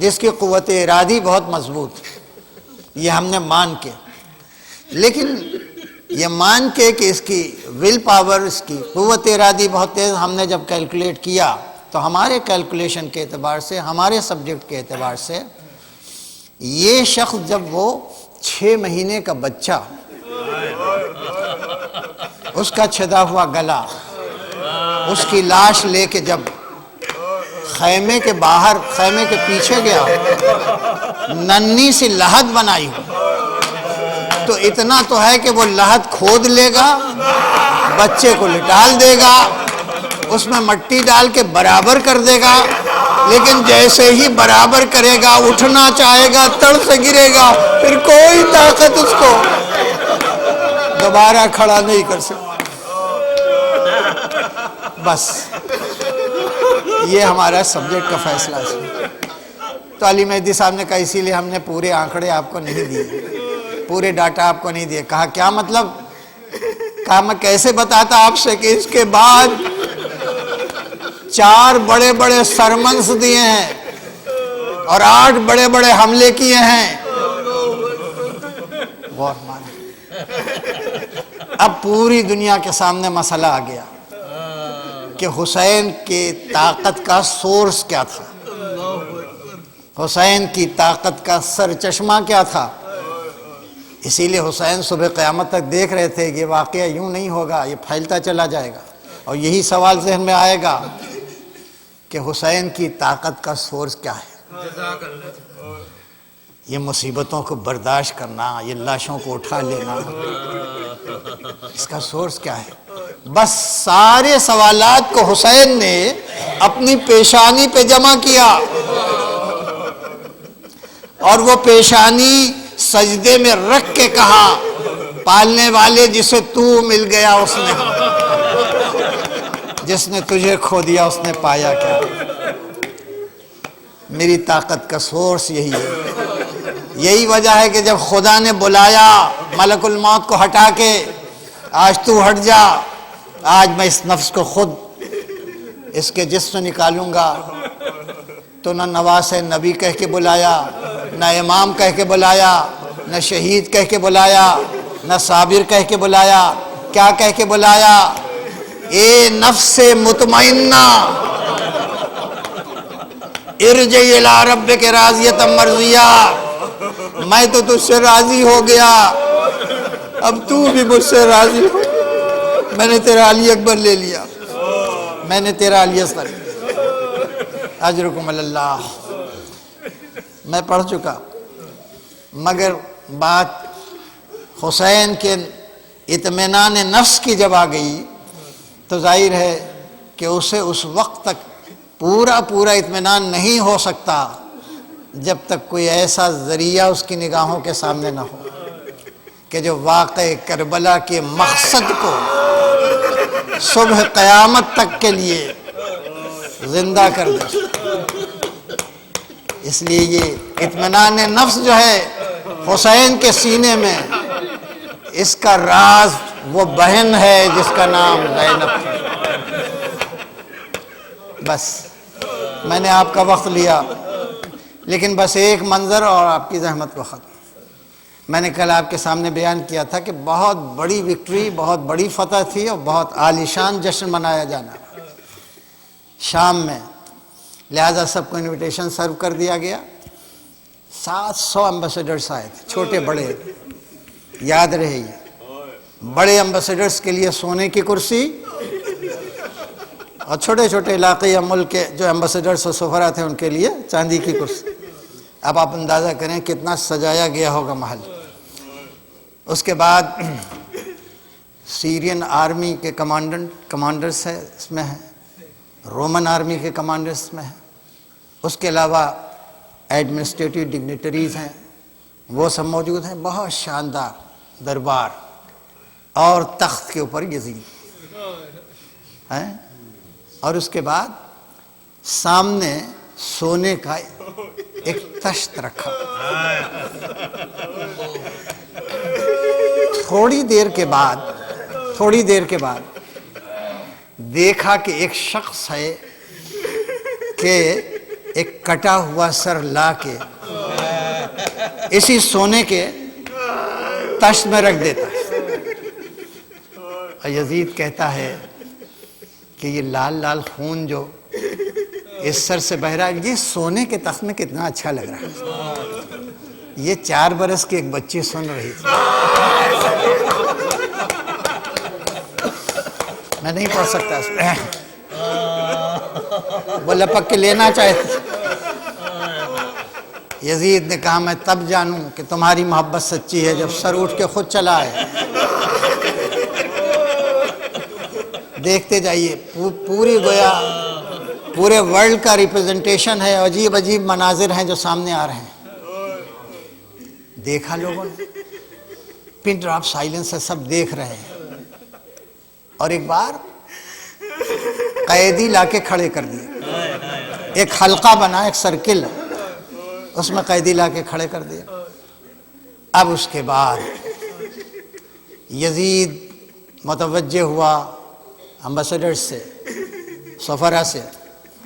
Speaker 2: جس کی قوت ارادی بہت مضبوط، یہ ہم نے مان کے. لیکن یہ مان کے کہ اس کی ول پاور، اس کی قوت ارادی بہت تیز، ہم نے جب کیلکولیٹ کیا تو ہمارے کیلکولیشن کے اعتبار سے، ہمارے سبجیکٹ کے اعتبار سے، یہ شخص جب وہ 6 مہینے کا بچہ، اس کا چھدا ہوا گلا، اس کی لاش لے کے جب خیمے کے باہر، خیمے کے پیچھے گیا، ننھی سی لحد بنائی ہو، تو اتنا تو ہے کہ وہ لحد کھود لے گا، بچے کو لٹال دے گا، اس میں مٹی ڈال کے برابر کر دے گا، لیکن جیسے ہی برابر کرے گا، اٹھنا چاہے گا، تڑ سے گرے گا، پھر کوئی طاقت اس کو دوبارہ کھڑا نہیں کر سکتی. بس یہ ہمارا سبجیکٹ کا فیصلہ ہے. تو علی مہدی صاحب نے کہا اسی لیے ہم نے پورے آنکڑے آپ کو نہیں دیے، پورے ڈاٹا آپ کو نہیں دیے. کہا کیا مطلب؟ کہا میں کیسے بتاتا آپ سے کہ اس کے بعد 4 بڑے بڑے سرمنس دیے ہیں اور 8 بڑے بڑے حملے کیے ہیں. غور مانا. اب پوری دنیا کے سامنے مسئلہ آ گیا کہ حسین کی طاقت کا سورس کیا تھا، حسین کی طاقت کا سرچشمہ کیا تھا. اسی لیے حسین صبح قیامت تک دیکھ رہے تھے کہ یہ واقعہ یوں نہیں ہوگا، یہ پھیلتا چلا جائے گا، اور یہی سوال ذہن میں آئے گا کہ حسین کی طاقت کا سورس کیا ہے. یہ مصیبتوں کو برداشت کرنا، یہ لاشوں کو اٹھا لینا، اس کا سورس کیا ہے؟ بس سارے سوالات کو حسین نے اپنی پیشانی پہ جمع کیا، اور وہ پیشانی سجدے میں رکھ کے کہا، پالنے والے جسے تو مل گیا اس نے، جس نے تجھے کھو دیا اس نے پایا کیا. میری طاقت کا سورس یہی ہے. یہی وجہ ہے کہ جب خدا نے بلایا ملک الموت کو ہٹا کے، آج تو ہٹ جا، آج میں اس نفس کو خود اس کے جسم سے نکالوں گا، تو نہ نواس نبی کہہ کے بلایا، نہ امام کہہ کے بلایا، نہ شہید کہہ کے بلایا، نہ صابر کہہ کے بلایا. کیا کہہ کے بلایا؟ اے نفس مطمئنہ ارجعی الی ربک راضیۃ مرضیہ، میں تو تجھ سے راضی ہو گیا، اب تو بھی مجھ سے راضی ہو. میں نے تیرا علی اکبر لے لیا، میں نے تیرا علی اصغر. اجرکم اللہ. میں پڑھ چکا، مگر بات حسین کے اطمینان نفس کی جب آ گئی تو ظاہر ہے کہ اسے اس وقت تک پورا اطمینان نہیں ہو سکتا جب تک کوئی ایسا ذریعہ اس کی نگاہوں کے سامنے نہ ہو کہ جو واقع کربلا کے مقصد کو صبح قیامت تک کے لیے زندہ کر دے. اس لیے یہ اطمینان نفس جو ہے حسین کے سینے میں اس کا راز وہ بہن ہے جس کا نام زینب ہے۔ بس میں نے آپ کا وقت لیا، لیکن بس ایک منظر اور آپ کی زحمت کو ختم۔ میں نے کل آپ کے سامنے بیان کیا تھا کہ بہت بڑی وکٹری، بہت بڑی فتح تھی اور بہت عالیشان جشن منایا جانا شام میں، لہذا سب کو انویٹیشن سرو کر دیا گیا۔ 700 امبیسڈرز آئے تھے، چھوٹے بڑے، یاد رہے یہ، بڑے امبیسڈرز کے لیے سونے کی کرسی اور چھوٹے چھوٹے علاقے یا ملک کے جو امبیسڈرز اور سفراء تھے ان کے لیے چاندی کی کرسی۔ اب آپ اندازہ کریں کتنا سجایا گیا ہوگا محل۔ اس کے بعد سیرین آرمی کے کمانڈرز ہیں اس میں ہیں، رومن آرمی کے کمانڈرز میں ہیں، اس کے علاوہ ایڈمنسٹریٹو ڈگنیٹریز ہیں، وہ سب موجود ہیں۔ بہت شاندار دربار، اور تخت کے اوپر یزید ہیں، اور اس کے بعد سامنے سونے کا ایک تشت رکھا۔ تھوڑی دیر کے بعد دیکھا کہ ایک شخص ہے کہ ایک کٹا ہوا سر لا کے اسی سونے کے تشت میں رکھ دیتا ہے، اور یزید کہتا ہے کہ یہ لال لال خون جو اس سر سے بہ رہا ہے، یہ سونے کے تخت میں کتنا اچھا لگ رہا ہے۔ یہ 4 برس کی ایک بچی سن رہی تھی، میں نہیں پڑھ سکتا اس میں، وہ لپک کے لینا چاہتی۔ یزید نے کہا میں تب جانوں کہ تمہاری محبت سچی ہے جب سر اٹھ کے خود چلا آئے۔ دیکھتے جائیے، پوری گویا پورے ورلڈ کا ریپرزنٹیشن ہے، عجیب عجیب مناظر ہیں جو سامنے آ رہے ہیں۔ دیکھا لوگوں نے، پن ڈراپ سائلنس ہے، سب دیکھ رہے ہیں، اور ایک بار قیدی لا کے کھڑے کر دیے، ایک حلقہ بنا، ایک سرکل، اس میں قیدی لا کے کھڑے کر دیا۔ اب اس کے بعد یزید متوجہ ہوا امبیسڈر سے، سفراء سے،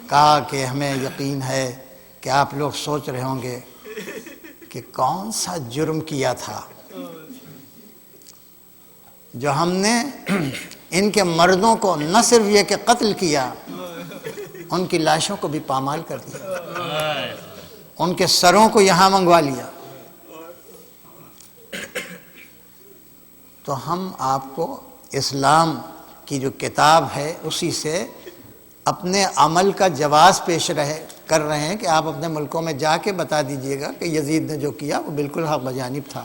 Speaker 2: کہا کہ ہمیں یقین ہے کہ آپ لوگ سوچ رہے ہوں گے کہ کون سا جرم کیا تھا جو ہم نے ان کے مردوں کو نہ صرف یہ کہ قتل کیا، ان کی لاشوں کو بھی پامال کر دیا، ان کے سروں کو یہاں منگوا لیا۔ تو ہم آپ کو اسلام کی جو کتاب ہے اسی سے اپنے عمل کا جواز پیش کر رہے ہیں کہ آپ اپنے ملکوں میں جا کے بتا دیجئے گا کہ یزید نے جو کیا وہ بالکل حق بجانب تھا۔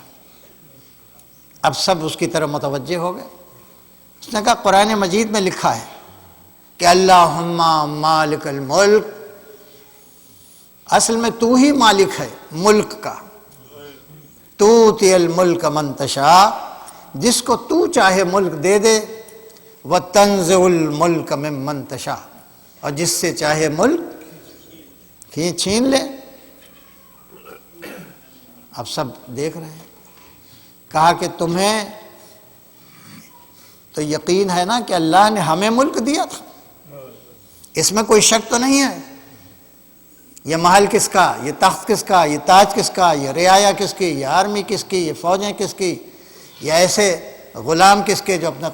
Speaker 2: اب سب اس کی طرف متوجہ ہو گئے۔ اس نے کہا قرآن مجید میں لکھا ہے کہ اللہم مالک الملک، اصل میں تو ہی مالک ہے ملک کا، توتی الملک من تشاء، جس کو تو چاہے ملک دے دے، وتنزع الملک ممن تشاء، اور جس سے چاہے ملک چھین لے۔ اب سب دیکھ رہے ہیں۔ کہا کہ تمہیں تو یقین ہے نا کہ اللہ نے ہمیں ملک دیا تھا، اس میں کوئی شک تو نہیں ہے؟ یہ محل کس کا، یہ تخت کس کا، یہ تاج کس کا، یہ رعایا کس کی، یہ آرمی کس کی، یہ فوجیں کس کی، یہ ایسے غلام کس کے جو اپنا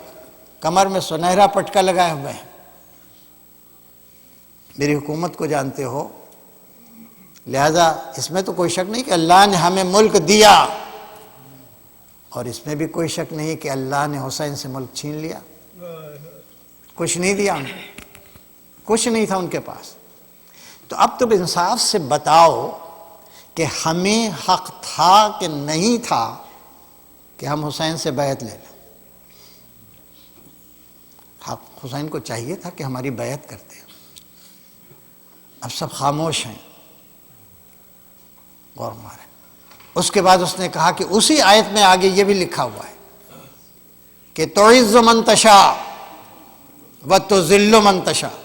Speaker 2: کمر میں سنہرا پٹکا لگائے ہوئے ہیں؟ میری حکومت کو جانتے ہو، لہذا اس میں تو کوئی شک نہیں کہ اللہ نے ہمیں ملک دیا، اور اس میں بھی کوئی شک نہیں کہ اللہ نے حسین سے ملک چھین لیا۔ کچھ نہیں دیا ان کو، کچھ نہیں تھا ان کے پاس۔ تو اب تم انصاف سے بتاؤ کہ ہمیں حق تھا کہ نہیں تھا کہ ہم حسین سے بیعت لے لیں؟ حق حسین کو چاہیے تھا کہ ہماری بیعت کرتے ہیں۔ اب سب خاموش ہیں، غور مارے۔ اس کے بعد اس نے کہا کہ اسی آیت میں آگے یہ بھی لکھا ہوا ہے کہ تعز من تشاء وتذل من تشاء،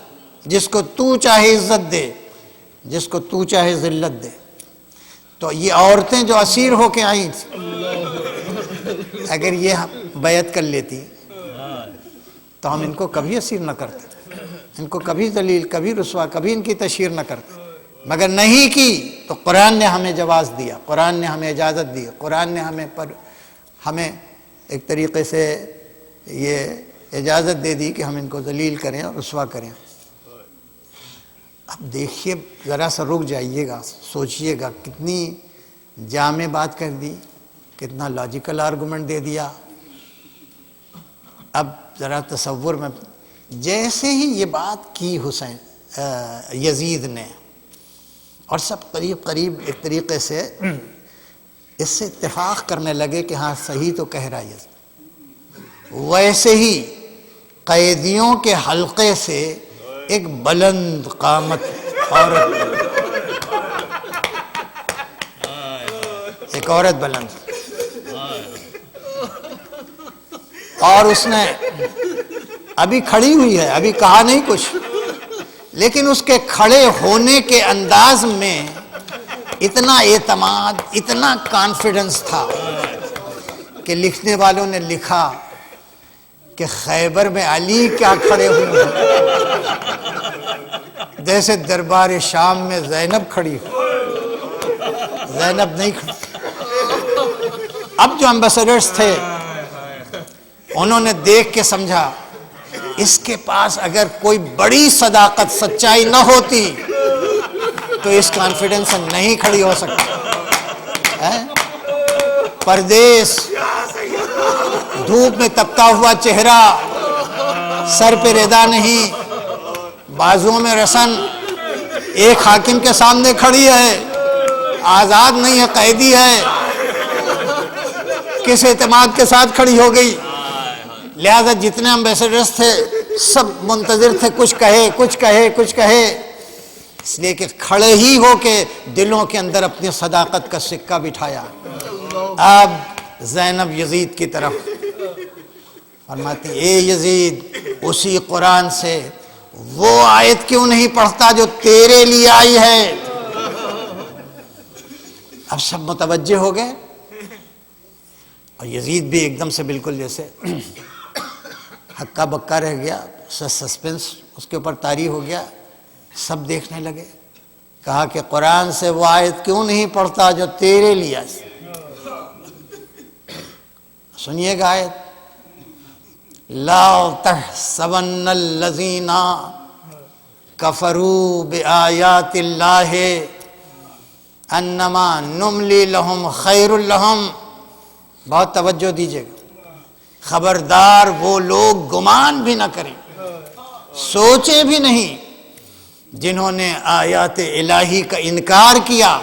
Speaker 2: جس کو تو چاہے عزت دے، جس کو تو چاہے ذلت دے۔ تو یہ عورتیں جو اسیر ہو کے آئیں اگر یہ بیعت کر لیتی تو ہم ان کو کبھی اسیر نہ کرتے، ان کو کبھی ذلیل، کبھی رسوا، کبھی ان کی تشہیر نہ کرتے، مگر نہیں کی تو قرآن نے ہمیں جواز دیا، قرآن نے ہمیں اجازت دی، قرآن نے ہمیں ایک طریقے سے یہ اجازت دے دی کہ ہم ان کو ذلیل کریں اور رسوا کریں۔ اب دیکھیے، ذرا سا رک جائیے گا، سوچئے گا، کتنی جامع بات کر دی، کتنا لاجیکل آرگومنٹ دے دیا۔ اب ذرا تصور میں، جیسے ہی یہ بات کی یزید نے، اور سب قریب ایک طریقے سے اس سے اتفاق کرنے لگے کہ ہاں صحیح تو کہہ رہا ہے یزید، ویسے ہی قیدیوں کے حلقے سے ایک بلند قامت ایک عورت بلند، اور اس نے ابھی کھڑی ہوئی ہے، ابھی کہا نہیں کچھ، لیکن اس کے کھڑے ہونے کے انداز میں اتنا اعتماد، اتنا کانفیڈنس تھا کہ لکھنے والوں نے لکھا کہ خیبر میں علی کیا کھڑے ہوئے ہیں، جیسے دربار شام میں زینب کھڑی ہو۔ زینب نہیں کھڑی۔ اب جو امبیسڈرز تھے انہوں نے دیکھ کے سمجھا اس کے پاس اگر کوئی بڑی صداقت، سچائی نہ ہوتی تو اس کانفیڈنس سے نہیں کھڑی ہو سکتی۔ پردیس، دھوپ میں تپتا ہوا چہرہ، سر پہ ردا نہیں، بازوؤں میں رسن، ایک حاکم کے سامنے کھڑی ہے، آزاد نہیں ہے، قیدی ہے، کس اعتماد کے ساتھ کھڑی ہو گئی۔ لہذا جتنے امبیسڈرز تھے سب منتظر تھے کچھ کہے کچھ کہے کچھ کہے، اس لیے کہ کھڑے ہی ہو کے دلوں کے اندر اپنی صداقت کا سکہ بٹھایا۔ اب زینب یزید کی طرف فرماتی، اے یزید، اسی قرآن سے وہ آیت کیوں نہیں پڑھتا جو تیرے لیے آئی ہے؟ اب سب متوجہ ہو گئے، اور یزید بھی ایک دم سے بالکل جیسے ہکا بکا رہ گیا، سسپنس اس کے اوپر طاری ہو گیا، سب دیکھنے لگے۔ کہا کہ قرآن سے وہ آیت کیوں نہیں پڑھتا جو تیرے لیے آئی؟ سنیے گا آیت، لا تحسبن الذین کفروا بآیات اللہ انما نملی لہم خیر لہم۔ بہت توجہ دیجیے گا، خبردار وہ لوگ گمان بھی نہ کریں، سوچے بھی نہیں، جنہوں نے آیات الہی کا انکار کیا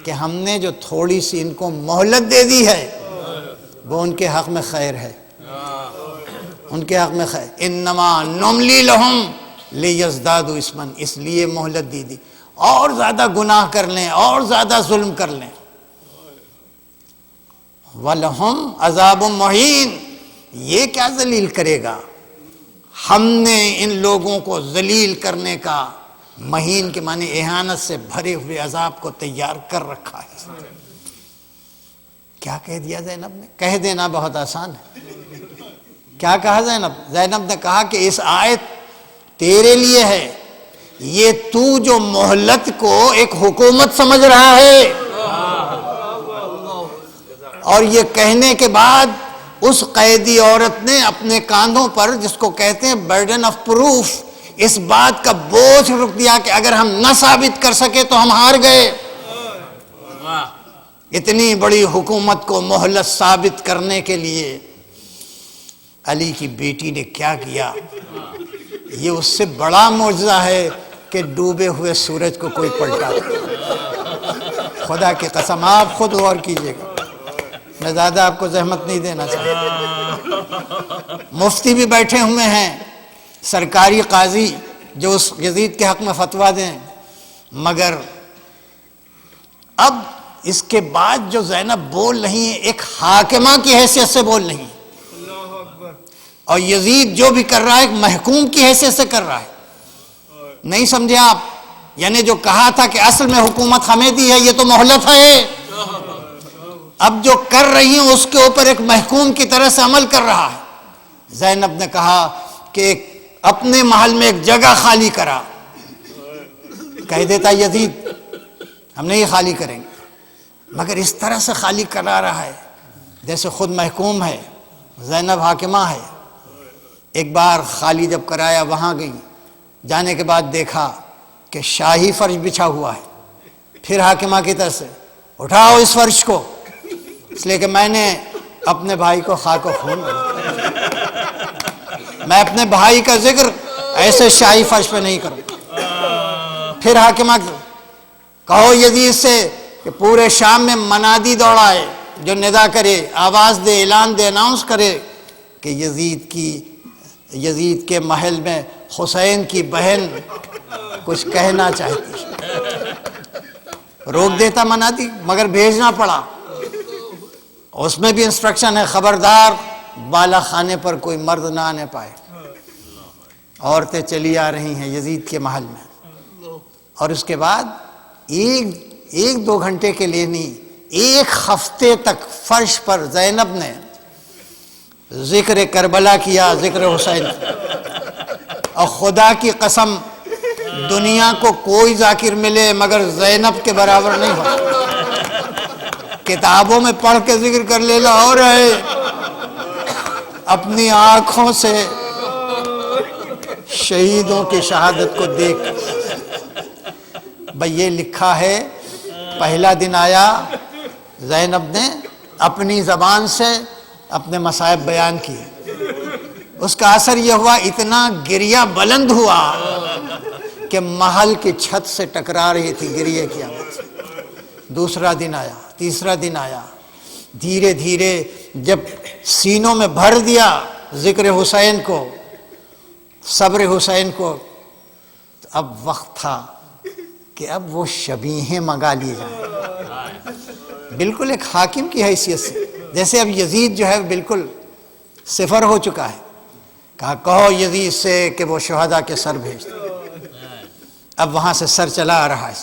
Speaker 2: کہ ہم نے جو تھوڑی سی ان کو مہلت دے دی ہے وہ ان کے حق میں خیر ہے، ان کے حق میں خیر۔ انما نملی لہم لیزدادوا اثما، اس لیے مہلت دی اور زیادہ گناہ کر لیں اور زیادہ ظلم کر لیں۔ وَلَهُمْ عَذَابٌ مُّهِينٌ، یہ کیا ذلیل کرے گا؟ ہم نے ان لوگوں کو ذلیل کرنے کا، مہین کے معنی اہانت سے بھرے ہوئے عذاب کو تیار کر رکھا ہے۔ کیا کہہ دیا زینب نے؟ کہہ دینا بہت آسان ہے۔ کیا کہا زینب نے کہا کہ اس آیت تیرے لیے ہے، یہ تو جو مہلت کو ایک حکومت سمجھ رہا ہے، اور یہ کہنے کے بعد اس قیدی عورت نے اپنے کاندھوں پر، جس کو کہتے ہیں برڈن آف پروف، اس بات کا بوجھ رکھ دیا کہ اگر ہم نہ ثابت کر سکے تو ہم ہار گئے۔ اتنی بڑی حکومت کو مہلت ثابت کرنے کے لیے علی کی بیٹی نے کیا کیا؟ یہ اس سے بڑا معجزہ ہے کہ ڈوبے ہوئے سورج کو کوئی پلٹا۔ خدا کی قسم، آپ خود غور کیجئے گا، میں زیادہ آپ کو زحمت نہیں دینا چاہتا۔ مفتی بھی بیٹھے ہوئے ہیں، سرکاری قاضی جو اس یزید کے حق میں فتویٰ دیں، مگر اب اس کے بعد جو زینب بول رہی ہیں ایک حاکمہ کی حیثیت سے بول رہی ہیں، اور یزید جو بھی کر رہا ہے ایک محکوم کی حیثیت سے کر رہا ہے۔ نہیں سمجھے آپ؟ یعنی جو کہا تھا کہ اصل میں حکومت ہمیں دی ہے، یہ تو مہلت ہے، اب جو کر رہی ہوں اس کے اوپر ایک محکوم کی طرح سے عمل کر رہا ہے۔ زینب نے کہا کہ اپنے محل میں ایک جگہ خالی کرا، کہہ دیتا یزید ہم نہیں خالی کریں گے، مگر اس طرح سے خالی کرا رہا ہے جیسے خود محکوم ہے، زینب حاکمہ ہے۔ ایک بار خالی جب کرایا وہاں گئی، جانے کے بعد دیکھا کہ شاہی فرش بچھا ہوا ہے، پھر حاکمہ کی طرف سے اٹھاؤ اس فرش کو، اس لیے کہ میں نے اپنے بھائی کو خاک و خون بنا، میں اپنے بھائی کا ذکر ایسے شاہی فرش پہ نہیں کروں۔ پھر حاکمہ کہو یزید سے کہ پورے شام میں منادی دوڑائے، جو ندا کرے، آواز دے، اعلان دے، اناؤنس کرے کہ یزید کے محل میں حسین کی بہن کچھ کہنا چاہتی ہے۔ روک دیتا منادی، مگر بھیجنا پڑا۔ اس میں بھی انسٹرکشن ہے، خبردار بالا خانے پر کوئی مرد نہ آنے پائے۔ عورتیں چلی آ رہی ہیں یزید کے محل میں، اور اس کے بعد ایک دو گھنٹے کے لیے نہیں، ایک ہفتے تک فرش پر زینب نے ذکر کربلا کیا، ذکر حسین، اور خدا کی قسم دنیا کو کوئی ذاکر ملے مگر زینب کے برابر نہیں ہو۔ کتابوں میں پڑھ کے ذکر کر لینا اور ہے، اپنی آنکھوں سے شہیدوں کی شہادت کو دیکھ۔ بھئی یہ لکھا ہے، پہلا دن آیا، زینب نے اپنی زبان سے اپنے مصائب بیان کیے، اس کا اثر یہ ہوا اتنا گریہ بلند ہوا کہ محل کی چھت سے ٹکرا رہی تھی گریہ کی آواز۔ دوسرا دن آیا، تیسرا دن آیا، دھیرے دھیرے جب سینوں میں بھر دیا ذکر حسین کو، صبر حسین کو، تو اب وقت تھا کہ اب وہ شبیہیں منگا لی جائیں، بالکل ایک حاکم کی حیثیت سے، جیسے اب یزید جو ہے بالکل صفر ہو چکا ہے۔ کہا کہو یزید سے کہ وہ شہداء کے سر بھیج دے۔ اب وہاں سے سر چلا آ رہا ہے۔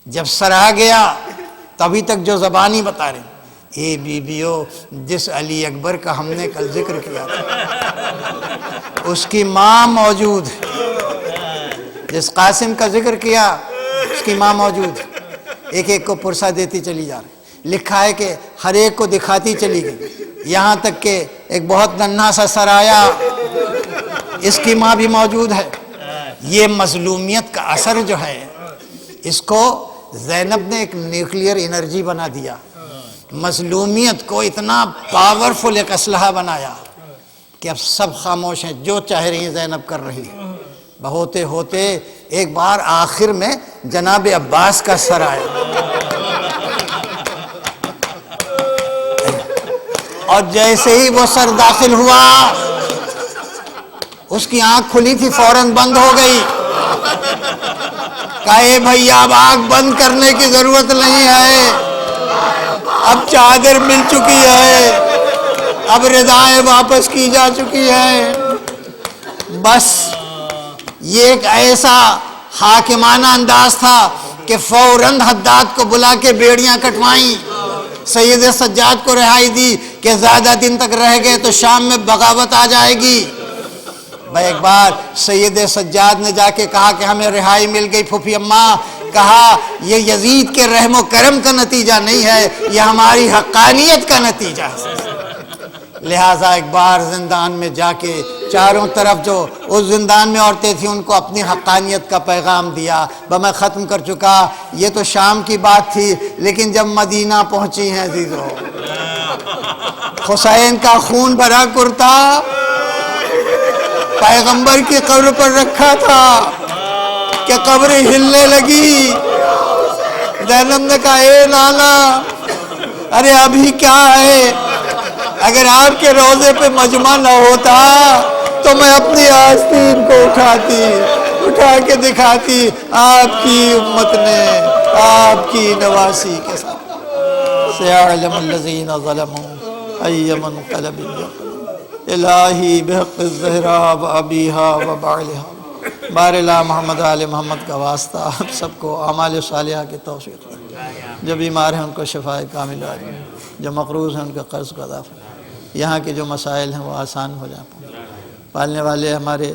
Speaker 2: جب سر آ گیا تبھی تک جو زبانی بتا رہے، اے بیبیو، جس علی اکبر کا ہم نے کل ذکر کیا تھا اس کی ماں موجود ہے، جس قاسم کا ذکر کیا اس کی ماں موجود ہے۔ ایک ایک کو پرسہ دیتی چلی جا رہی، لکھا ہے کہ ہر ایک کو دکھاتی چلی گئی، یہاں تک کہ ایک بہت ننھا سا سر آیا، اس کی ماں بھی موجود ہے۔ یہ مظلومیت کا اثر جو ہے، اس کو زینب نے ایک نیوکلیئر انرجی بنا دیا، مظلومیت کو اتنا پاورفل ایک اسلحہ بنایا کہ اب سب خاموش ہیں، جو چاہ رہی ہیں زینب کر رہی ہیں۔ ہوتے ہوتے ایک بار آخر میں جناب عباس کا سر آیا، اور جیسے ہی وہ سر داخل ہوا، اس کی آنکھ کھلی تھی فوراً بند ہو گئی۔ کہے بھیا اب آنکھ بند کرنے کی ضرورت نہیں ہے، اب چادر مل چکی ہے، اب ردائیں واپس کی جا چکی ہیں۔ بس یہ ایک ایسا حاکمانہ انداز تھا کہ فوراً حداد کو بلا کے بیڑیاں کٹوائیں، سید سجاد کو رہائی دی کہ زیادہ دن تک رہ گئے تو شام میں بغاوت آ جائے گی۔ بھائی ایک بار سید سجاد نے جا کے کہا کہ ہمیں رہائی مل گئی پھوپھی اماں، کہا یہ یزید کے رحم و کرم کا نتیجہ نہیں ہے، یہ ہماری حقانیت کا نتیجہ ہے۔ لہٰذا ایک بار زندان میں جا کے چاروں طرف جو اس زندان میں عورتیں تھیں ان کو اپنی حقانیت کا پیغام دیا۔ میں ختم کر چکا، یہ تو شام کی بات تھی، لیکن جب مدینہ پہنچی ہیں عزیزو، حسین کا خون بھرا کرتا پیغمبر کی قبر پر رکھا تھا کہ قبر ہلنے لگی۔ زینب نے کہا اے نانا، ارے ابھی کیا ہے، اگر آپ کے روضے پہ مجمع نہ ہوتا تو میں اپنی آستین کو اٹھا کے دکھاتی آپ کی امت نے آپ کی نواسی کے ساتھ۔ سيعلم الذين ظلموا أي منقلب الہی بحق الزہرا و ابیہا و بعلہا بار لا محمد آل محمد کا واسطہ آپ سب کو اعمال صالحہ کی توفیق دے. جو بیمار ہیں ان کو شفائے کامل عاجل، جو مقروض ہیں ان کا قرض کو ادا فرما. یہاں کے جو مسائل ہیں وہ آسان ہو جائیں. پالنے والے ہمارے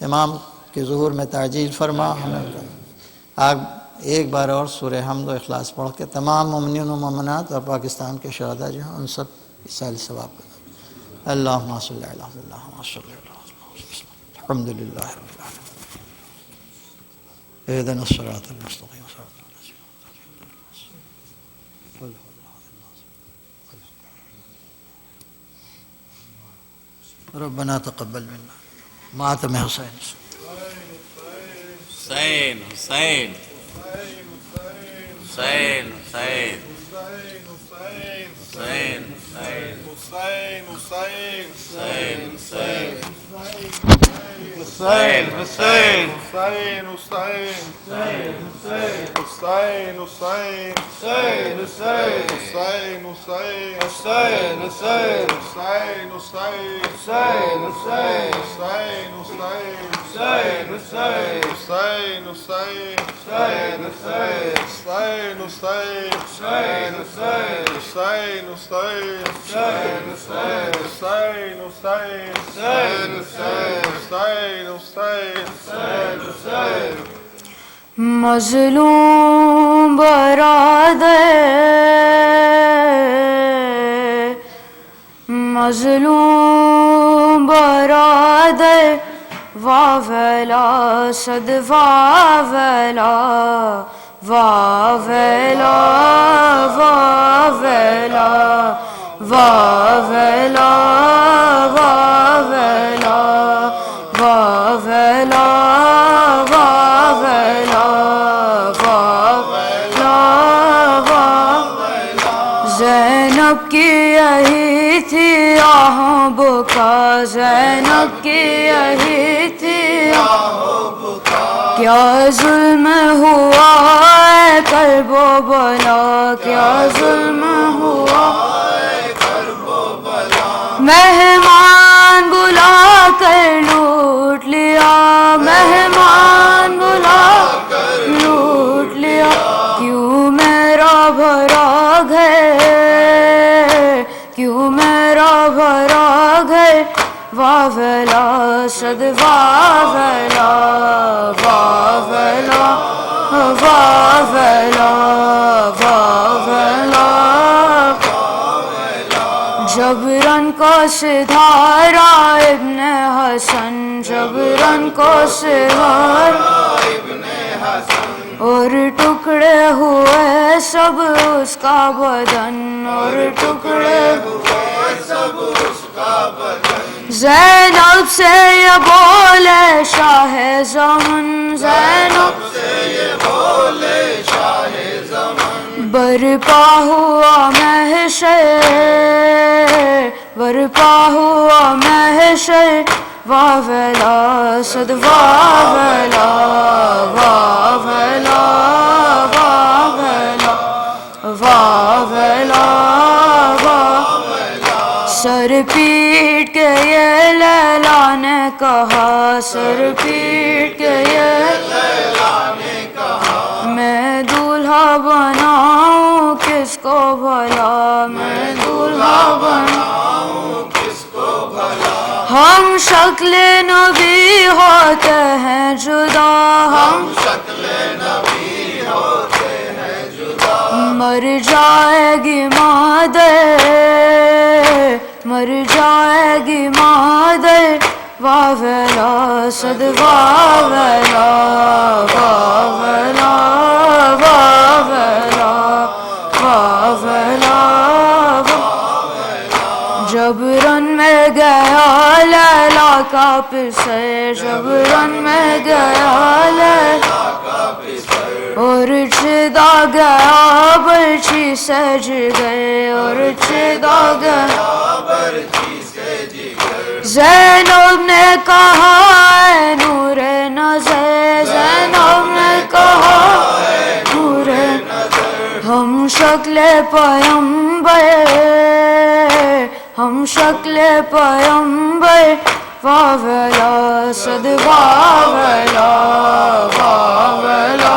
Speaker 2: امام کے ظہور میں تعجیل فرما. ہمیں آپ ایک بار اور سورہ حمد و اخلاص پڑھ کے تمام مومنین و مومنات اور پاکستان کے شہداء جو ہیں ان سب ایصال ثواب کا. اللہم صلی علی محمد الحمد للہ رب العالمین. اهدنا الصراط المستقيم صراط الذين أنعمت عليهم. ربنا تقبل منا ماتم حسین.
Speaker 1: حسین حسین حسین حسین
Speaker 3: مظلوم برادر، مظلوم برادر، واویلا صد واویلا، واویلا واویلا واویلا واویلا واویلا واویلا واویلا. زینب کی یہی تھی آہ بکا، زینب کی یہی تھی آہ بکا. کیا ظلم ہوا ہے کرب و بلا، کیا ظلم ہوا ہے کرب و بلا. مہمان بلا کر لوٹ لیا، مہمان بلا کر لوٹ لیا. کیوں میرا بھرا گھر، کیوں میرا بھرا گھر، واویلا صد واویلا واویلا واویلا واویلا. جبرن کو سدھارا ابن حسن، جبرن کو سدھارا ابن حسن. اور ٹکڑے ہوئے سب اس کا بدن، اور ٹکڑے ہوئے سب اس کا بدن. زینب سے یہ بولے شاہ زمن، زینب سے یہ بولے شاہ زمن. برپا ہوا محشر، برپا ہوا محشر، واویلا صد واویلا واویلا واویلا واویلا واویلا. سر پیٹ کے یہ لیلا نے کہا، سر پیٹ کے یہ لیلا نے کہا، میں دولہا بناؤں کس کو بھلا، میں دولہا بناؤں کس کو بھلا. ہم شکل نبی ہوتے ہیں جدا، ہم شکل نبی ہوتے ہیں جدا. مر جائے گی مادر، مر جائے گی مادر، واویلا صد واویلا واویلا واویلا واویلا. جبرن میں گیا لیلا کا پسر، جبرن میں گیا لیلا کا پسر. اور چھدا گیا برچھی سج گئے، اور چھدا گیا برچھی سج گئے. زینب نے کہا اے نور نظر، زینب نے کہا اے نور نظر. ہم شکل پیمبر، ہم شکل پیمبر، واولا صد واولا واولا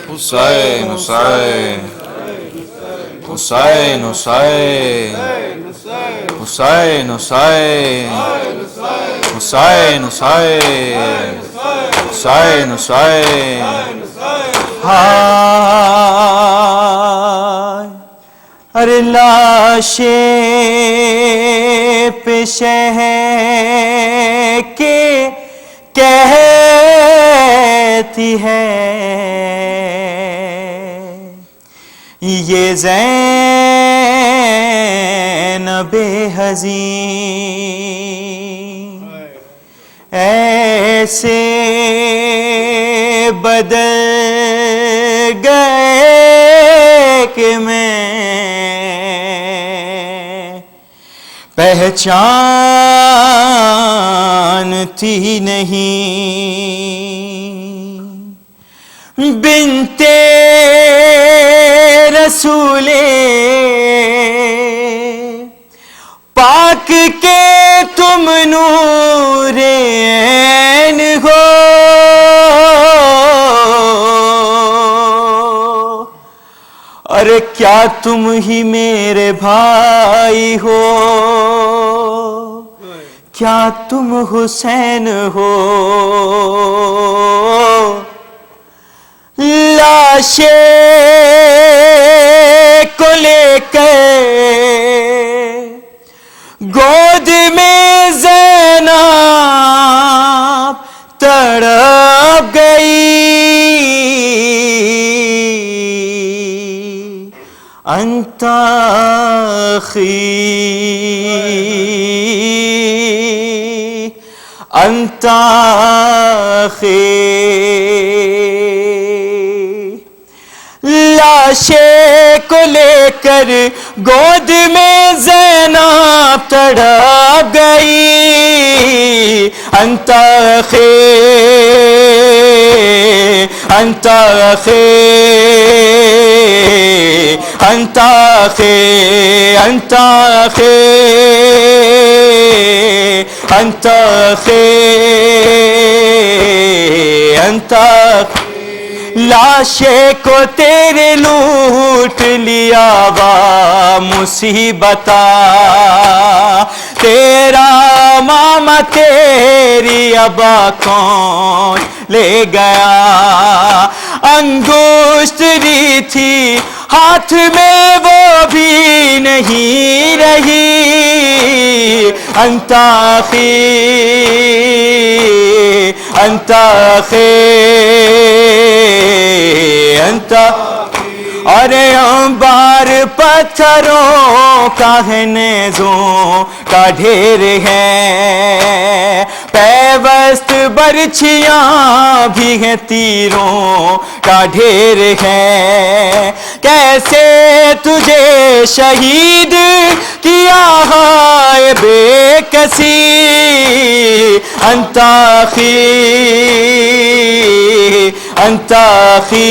Speaker 4: حسین حسین حسین حسین حسین حسین حسین حسین حسین حسین ہائے ارے لاشیں پیشے ہیں کہ کہتی ہے یہ زینب حزین ایسے بدل گئے کہ میں پہچانتی نہیں بنت رسول پاک کے تم نور عین ہو اور کیا تم ہی میرے بھائی ہو کیا تم حسین ہو لاشیں کو لے کر گود میں زینب تڑپ گئی انت اخی انت اخی لاشیں کو لے کر گود میں زینب تڑپ گئی انت اخی انت اخی انت اخی انت اخی انت اخی انت لاشیں کو تیرے لوٹ لیا با مصیبتا تیرا ماما تیری ابا کون لے گیا انگشت ری تھی ہاتھ میں وہ بھی نہیں رہی انت اخی انت اخی انت اور انبار پتھروں کا ہے نیزوں کا ڈھیر ہے پیوست برچھیاں بھی ہیں تیروں کا ڈھیر ہے کیسے تجھے شہید کیا ہے بے کسی انت اخی انت اخی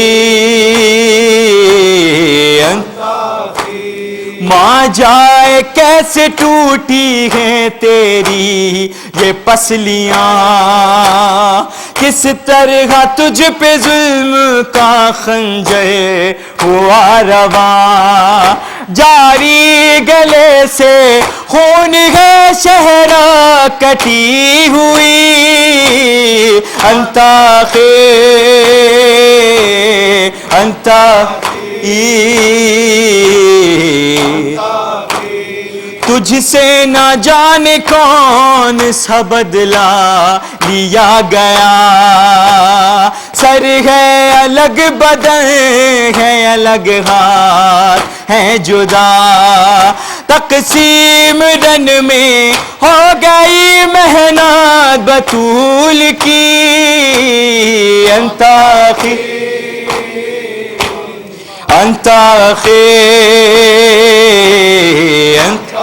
Speaker 4: ماں جائے کیسے ٹوٹی ہیں تیری یہ پسلیاں کس طرح تجھ پہ ظلم کا خنجر ہوا رواں جاری گلے سے خون ہے شہرا کٹی ہوئی انت اخی انت تجھ سے نہ جانے کون سا بدلہ لیا گیا سر ہے الگ بدن ہے الگ ہاتھ ہے جدا تقسیم رن میں ہو گئی محنت بطول کی انت اخی انت اخی انت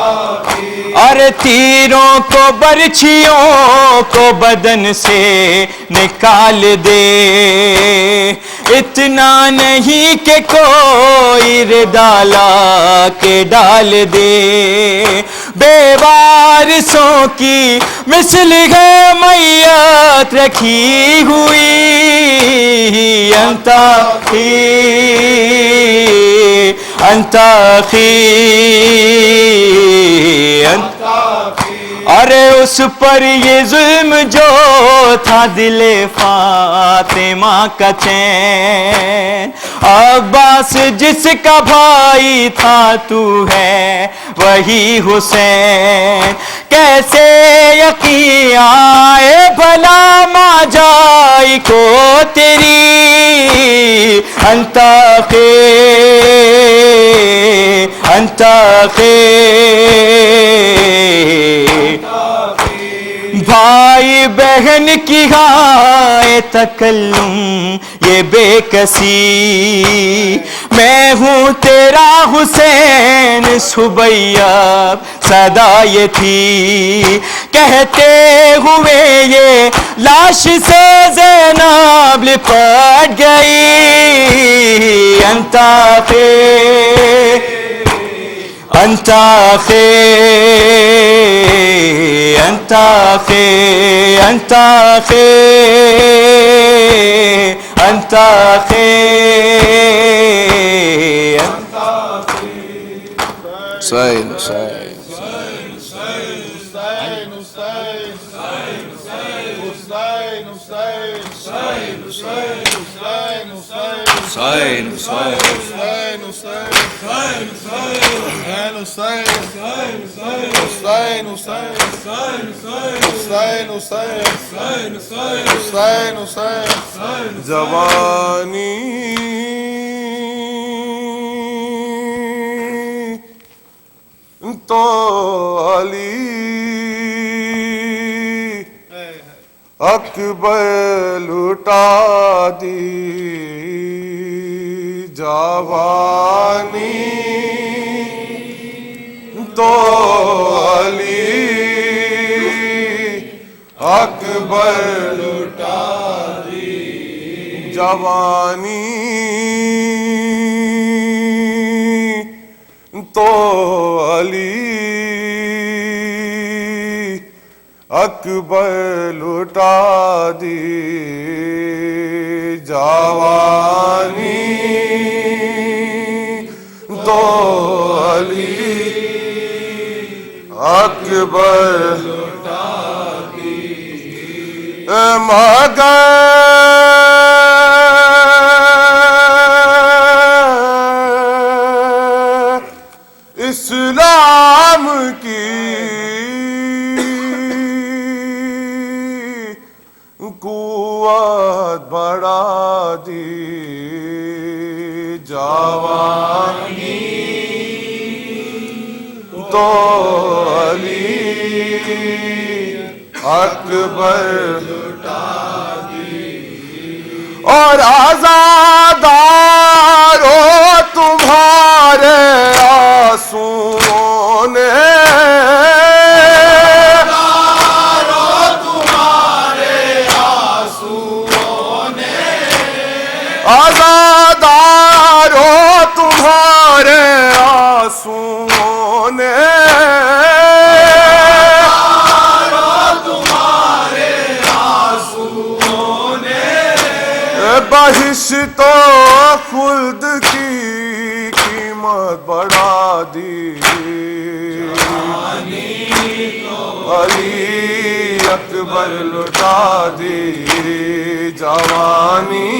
Speaker 4: اور تیروں کو برچھیوں کو بدن سے نکال دے، اتنا نہیں کہ کوئی ردالا کے ڈال دے، بے وارثوں کی مثل ہے میت رکھی ہوئی، انت اخی انت اخی ارے اس پر یہ ظلم جو تھا دل فاطمہ کا چین، عباس جس کا بھائی تھا تو ہے وہی حسین، کیسے یقین آئے بھلا ماں جائی کو تیری، انت اخی انت اخی بھائی بہن کی ہائے تکلم یہ بے کسی، میں ہوں تیرا حسین سبیاب صدا یہ تھی، کہتے ہوئے یہ لاش سے زینب لپٹ گئی، انت اخی انت اخی انت اخی انت اخی انت اخی
Speaker 5: حسین حسین حسین
Speaker 6: جوانی تو علی اکبر لٹا دی، جوانی تو علی اکبر لٹا دی، جوانی تو علی اکبر لٹا دی، جوانی تو علی اکبر لٹا دی، مگر اسلام کی قوت بڑھا دی، جوانی تو علی اکبر لٹا دی، اور آزادارو تمہارے آنسوؤں نے، آزادارو تمہارے آنسوؤں نے، بہشت و خلد کی قیمت بڑھا دی، علی اکبر لٹا دی، جوانی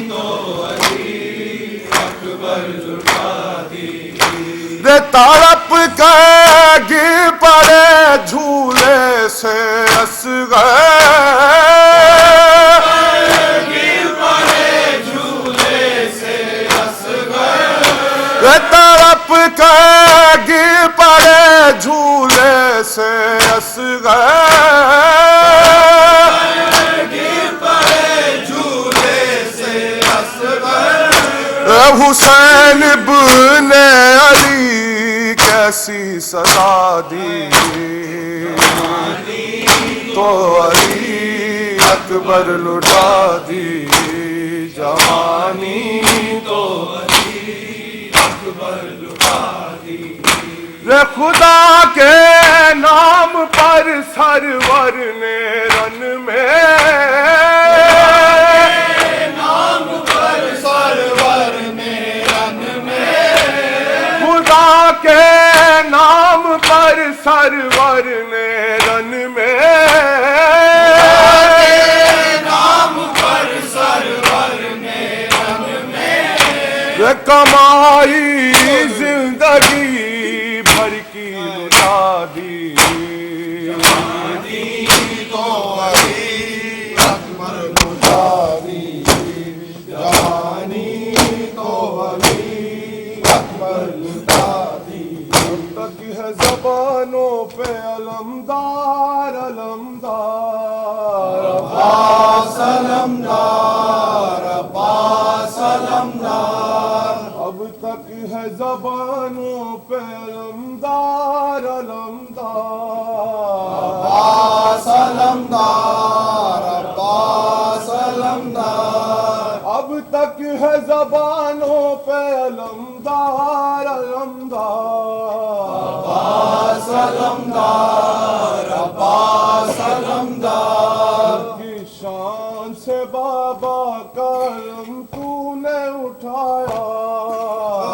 Speaker 6: تو علی اکبر لٹا دی، رے تڑپ کے گر پڑے جھولے سے اصغر، تڑپ کے گر پڑے جھولے سے اصغر، حسین ابن علی کیسی سزا دی تو علی اکبر لٹا دی جوانی تو علی اکبر لٹا دی خدا کے نام پر سرور نے رن میں نام پر سرور نے رن میں خدا کے نام پر سرور نے رن میں نام پر سرور نے رن میں کمائی زندگی بھر کی لٹا دی جوانی تو علی اکبر لٹا دی جوانی تو علی اکبر لٹا دی اب تک ہے زبانوں پہ علمدار علمدار عباس علمدار عباس علمدار اب تک ہے زبانوں پہ علمدار علمدار عباس علمدار عباس علمدار اب تک ہے زبانوں پہ علمدار علمدار عباس علمدار عباس علمدار کی شان سے بابا کا علم تو نے اٹھایا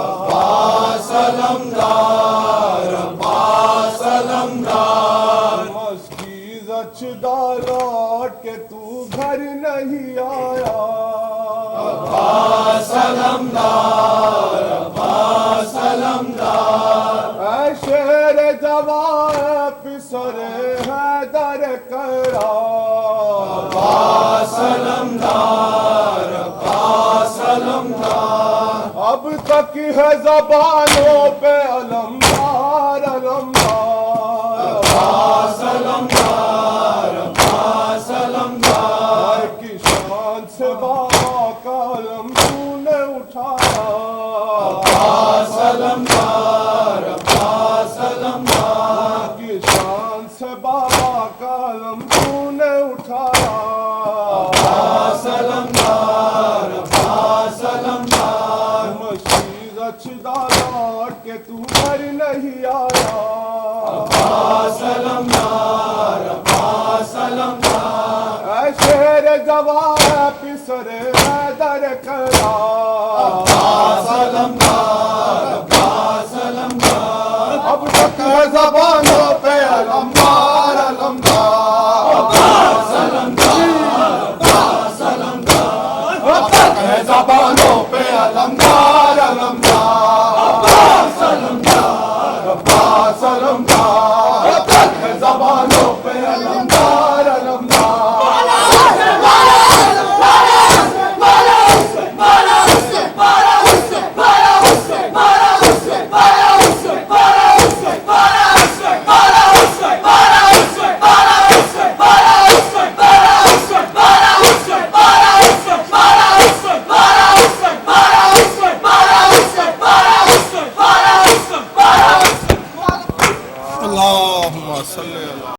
Speaker 6: عباس علمدار عباس علمدار مسجد اچھا لوٹ کے تو گھر نہیں آیا عباس علمدار عباس علمدار اے شیر جوان پسر حیدر کرا عباس علمدار عباس علمدار اب تک ہے زبانوں پہ علمدار علمدار عباس علمدار عباس علمدار کی شان سے بابا کا علم تو نے اٹھایا عباس علمدار عباس علمدار کی شان سے بابا کا علم تو نے اٹھایا عباس علمدار عباس علمدار مشیر اچھا لوٹ کے تو گھر نہیں آیا عباس علمدار عباس علمدار اے شیر جوان پسر حیدر کرا عباس علمدار عباس علمدار اب تک ہے زبانوں پہ علمدار علمدار عباس علمدار عباس علمدار اب تک ہے زبانوں پہ علمدار علمدار عباس علمدار عباس علمدار اب تک ہے زبانوں پہ علمدار علمدار اللهم صل علی